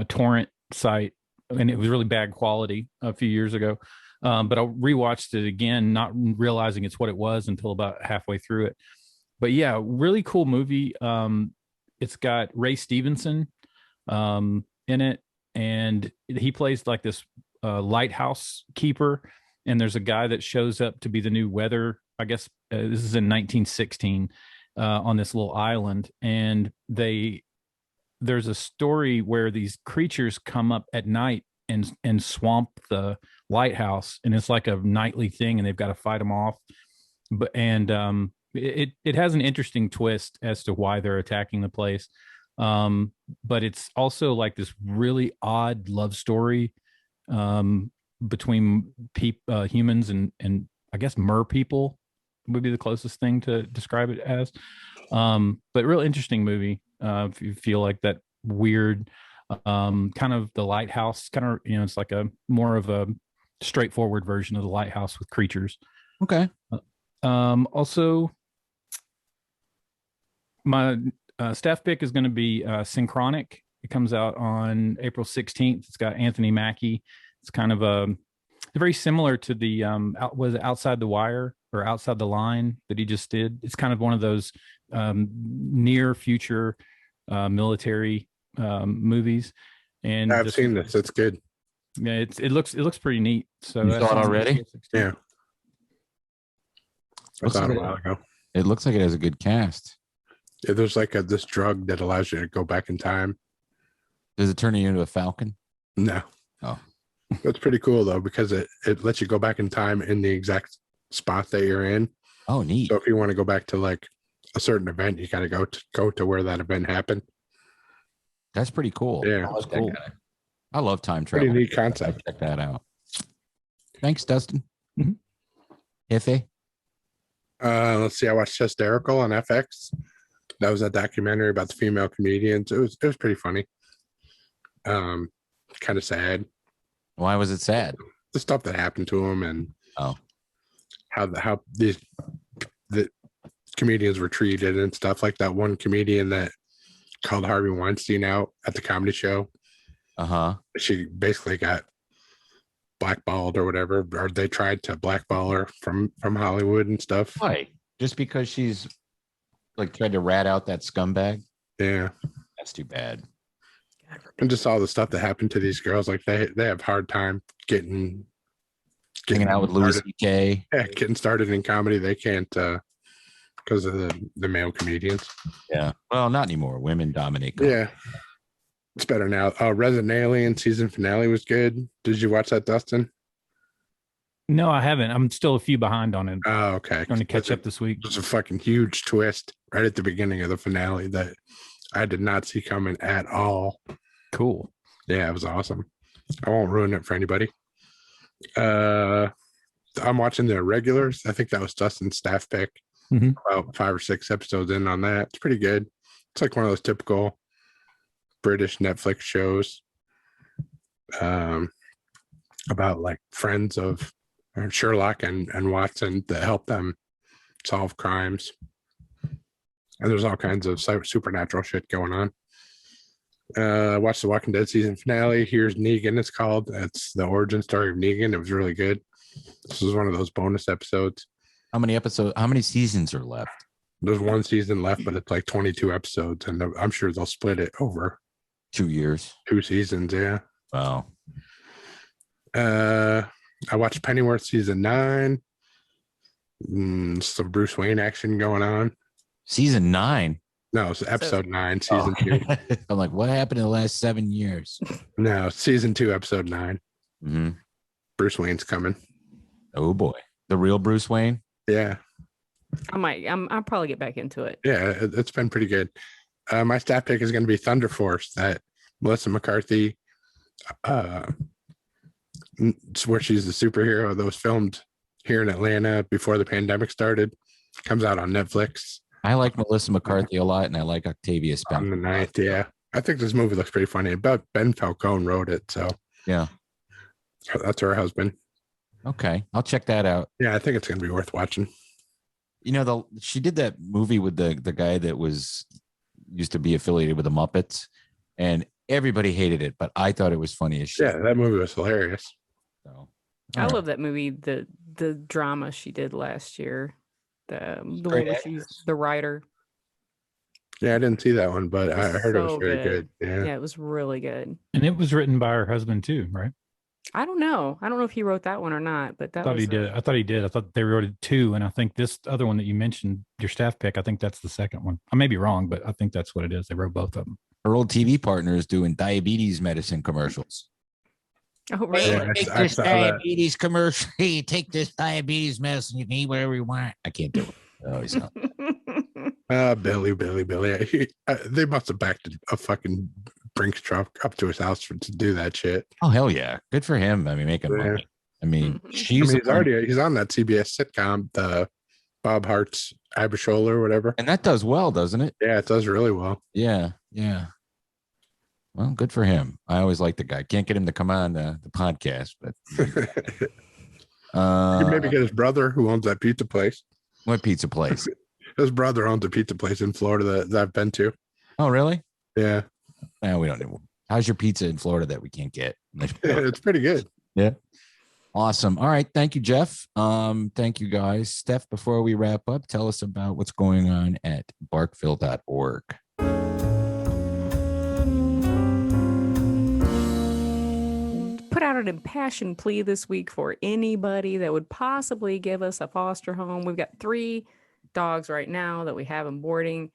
Speaker 4: torrent site, and it was really bad quality a few years ago. But I rewatched it again, not realizing it's what it was until about halfway through it. But yeah, really cool movie. It's got Ray Stevenson in it, and he plays like this lighthouse keeper. And there's a guy that shows up to be the new weather. I guess this is in 1916 on this little island, and there's a story where these creatures come up at night and swamp the lighthouse, and it's like a nightly thing, and they've got to fight them off. But it has an interesting twist as to why they're attacking the place. But it's also like this really odd love story between humans and I guess mer people would be the closest thing to describe it as. But real interesting movie. If you feel like that weird kind of the lighthouse, kind of, it's like a more of a straightforward version of the lighthouse with creatures.
Speaker 2: Okay.
Speaker 4: Also, my staff pick is going to be Synchronic. It comes out on April 16th. It's got Anthony Mackie. It's kind of very similar to the was it Outside the Wire or Outside the Line that he just did. It's kind of one of those near future military movies. And
Speaker 1: I've seen this. It's good.
Speaker 4: Yeah, it looks pretty neat. So
Speaker 2: You saw it already?
Speaker 1: Yeah. I
Speaker 2: Looks
Speaker 1: thought
Speaker 2: like
Speaker 1: a while ago.
Speaker 2: It looks like it has a good cast.
Speaker 1: Yeah, there's like this drug that allows you to go back in time.
Speaker 2: Does it turn you into a falcon?
Speaker 1: No.
Speaker 2: Oh.
Speaker 1: That's pretty cool though, because it lets you go back in time in the exact spot that you're in.
Speaker 2: Oh, neat.
Speaker 1: So if you want to go back to like a certain event, you got to go to where that event happened.
Speaker 2: That's pretty cool.
Speaker 1: Yeah,
Speaker 2: I
Speaker 1: it's
Speaker 2: like
Speaker 1: cool.
Speaker 2: that guy. I love time
Speaker 1: Pretty
Speaker 2: travel.
Speaker 1: neat concept.
Speaker 2: Check that out. Thanks, Dustin.
Speaker 4: Mhm.
Speaker 2: Ife.
Speaker 1: Let's see. I watched Hysterical on FX. That was a documentary about the female comedians. It was pretty funny. Kind of sad.
Speaker 2: Why was it sad?
Speaker 1: The stuff that happened to them and how the comedians were treated and stuff, like that one comedian that called Harvey Weinstein out at the comedy show. She basically got blackballed or whatever, or they tried to blackball her from Hollywood and stuff.
Speaker 2: Why? Just because she's like tried to rat out that scumbag?
Speaker 1: Yeah,
Speaker 2: that's too bad.
Speaker 1: And just all the stuff that happened to these girls, like they have hard time getting
Speaker 2: hanging out with Louis C.K.
Speaker 1: Yeah, getting started in comedy. They can't because of the male comedians.
Speaker 2: Yeah, well, not anymore. Women dominate comedy.
Speaker 1: Yeah, it's better now. Resident Alien season finale was good. Did you watch that, Dustin?
Speaker 4: No, I haven't. I'm still a few behind on it.
Speaker 1: Oh, okay.
Speaker 4: Going to catch up this week.
Speaker 1: There's a fucking huge twist right at the beginning of the finale that I did not see coming at all.
Speaker 4: Cool.
Speaker 1: Yeah, it was awesome. I won't ruin it for anybody. I'm watching the Irregulars. I think that was Dustin's staff pick.
Speaker 4: Mm-hmm.
Speaker 1: About 5 or 6 episodes in on that. It's pretty good. It's like one of those typical British Netflix shows about like friends of Sherlock and Watson that help them solve crimes. And there's all kinds of supernatural shit going on. Watched the Walking Dead season finale. Here's Negan, it's called. It's the origin story of Negan. It was really good. This was one of those bonus episodes.
Speaker 2: How many seasons are left?
Speaker 1: There's one season left, but it's like 22 episodes, and I'm sure they'll split it over
Speaker 2: 2 years.
Speaker 1: 2 seasons, yeah.
Speaker 2: Wow.
Speaker 1: I watched Pennyworth season 9. Some Bruce Wayne action going on.
Speaker 2: Season 9?
Speaker 1: No, it's episode 9, season 2.
Speaker 2: I'm like, what happened in the last 7 years?
Speaker 1: No, season 2, episode 9.
Speaker 2: Mm-hmm.
Speaker 1: Bruce Wayne's coming.
Speaker 2: Oh boy, the real Bruce Wayne.
Speaker 1: Yeah,
Speaker 3: I'll probably get back into it.
Speaker 1: Yeah, it's been pretty good. My stat pick is going to be Thunder Force, that Melissa McCarthy, where she's the superhero that was filmed here in Atlanta before the pandemic started. Comes out on Netflix.
Speaker 2: I like Melissa McCarthy a lot, and I like Octavia Spencer.
Speaker 1: On the 9th, yeah. I think this movie looks pretty funny. But Ben Falcone wrote it, so
Speaker 2: yeah,
Speaker 1: that's her husband.
Speaker 2: Okay, I'll check that out.
Speaker 1: Yeah, I think it's going to be worth watching.
Speaker 2: You know, she did that movie with the guy that used to be affiliated with the Muppets, and everybody hated it, but I thought it was funny as shit.
Speaker 1: Yeah, that movie was hilarious.
Speaker 2: So,
Speaker 3: I love that movie. The drama she did last year. The one where she's the writer.
Speaker 1: Yeah, I didn't see that one, but I heard it was very good.
Speaker 3: Yeah, it was really good.
Speaker 4: And it was written by her husband too, right?
Speaker 3: I don't know if he wrote that one or not, but
Speaker 4: I thought he did. I thought they wrote it 2, and I think this other one that you mentioned, your staff pick, I think that's the second one. I may be wrong, but I think that's what it is. They wrote both of them.
Speaker 2: Her old TV partner is doing diabetes medicine commercials.
Speaker 3: Oh, really?
Speaker 1: Yeah,
Speaker 2: Take this diabetes commercial. Hey, take this diabetes medicine. You can eat whatever you want. I can't do it. Oh, he's not.
Speaker 1: Billy. They must have backed a fucking Brinks truck up to his house to do that shit.
Speaker 2: Oh, hell yeah. Good for him. I mean, making money. I mean, he's
Speaker 1: on that CBS sitcom, the Bob Hart's Abishola or whatever.
Speaker 2: And that does well, doesn't it?
Speaker 1: Yeah, it does really well.
Speaker 2: Yeah. Well, good for him. I always like the guy. Can't get him to come on the podcast, but
Speaker 1: you maybe get his brother who owns that pizza place.
Speaker 2: What pizza place?
Speaker 1: His brother owns a pizza place in Florida that I've been to.
Speaker 2: Oh, really?
Speaker 1: Yeah.
Speaker 2: No, we don't know. How's your pizza in Florida that we can't get?
Speaker 1: It's pretty good.
Speaker 2: Yeah. Awesome. All right. Thank you, Jeff. Thank you, guys. Steph, before we wrap up, tell us about what's going on at barkville.org.
Speaker 3: Put out an impassioned plea this week for anybody that would possibly give us a foster home. We've got 3 dogs right now that we have in boarding,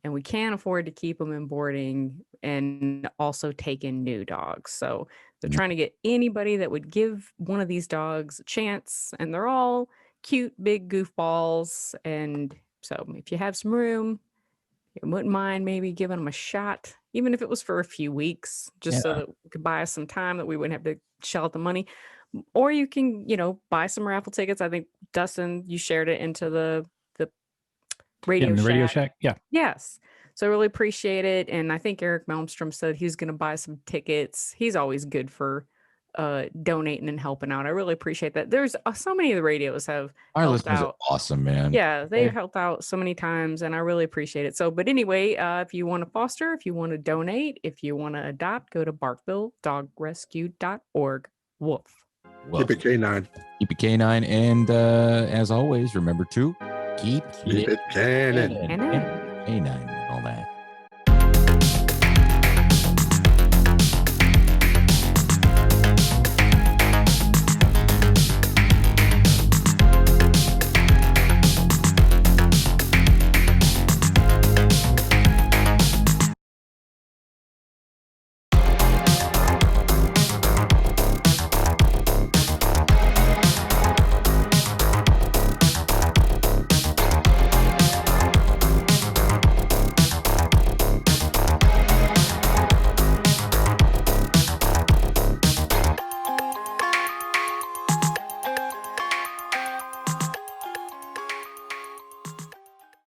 Speaker 3: and we can't afford to keep them in boarding and also take in new dogs. So They're trying to get anybody that would give one of these dogs a chance, and they're all cute, big goofballs. And so if you have some room, you wouldn't mind maybe giving them a shot, even if it was for a few weeks, just so that we could buy us some time that we wouldn't have to shell out the money. Or you can, buy some raffle tickets. I think, Dustin, you shared it into the Radio
Speaker 4: in the
Speaker 3: Shack.
Speaker 4: Radio Shack. Yeah.
Speaker 3: Yes. So I really appreciate it. And I think Eric Melmstrom said he's going to buy some tickets. He's always good for donating and helping out. I really appreciate that. There's so many of the radios have
Speaker 2: Our
Speaker 3: helped
Speaker 2: listeners
Speaker 3: out.
Speaker 2: are awesome, man.
Speaker 3: Yeah, they've helped out so many times, and I really appreciate it. So, but anyway, if you want to foster, if you want to donate, if you want to adopt, go to barkvilledogrescue.org. Woof.
Speaker 2: Well,
Speaker 1: Keep it K9.
Speaker 2: keep it canine, and as always, remember to keep
Speaker 1: Keep it canon.
Speaker 3: Canon.
Speaker 2: canine and all that.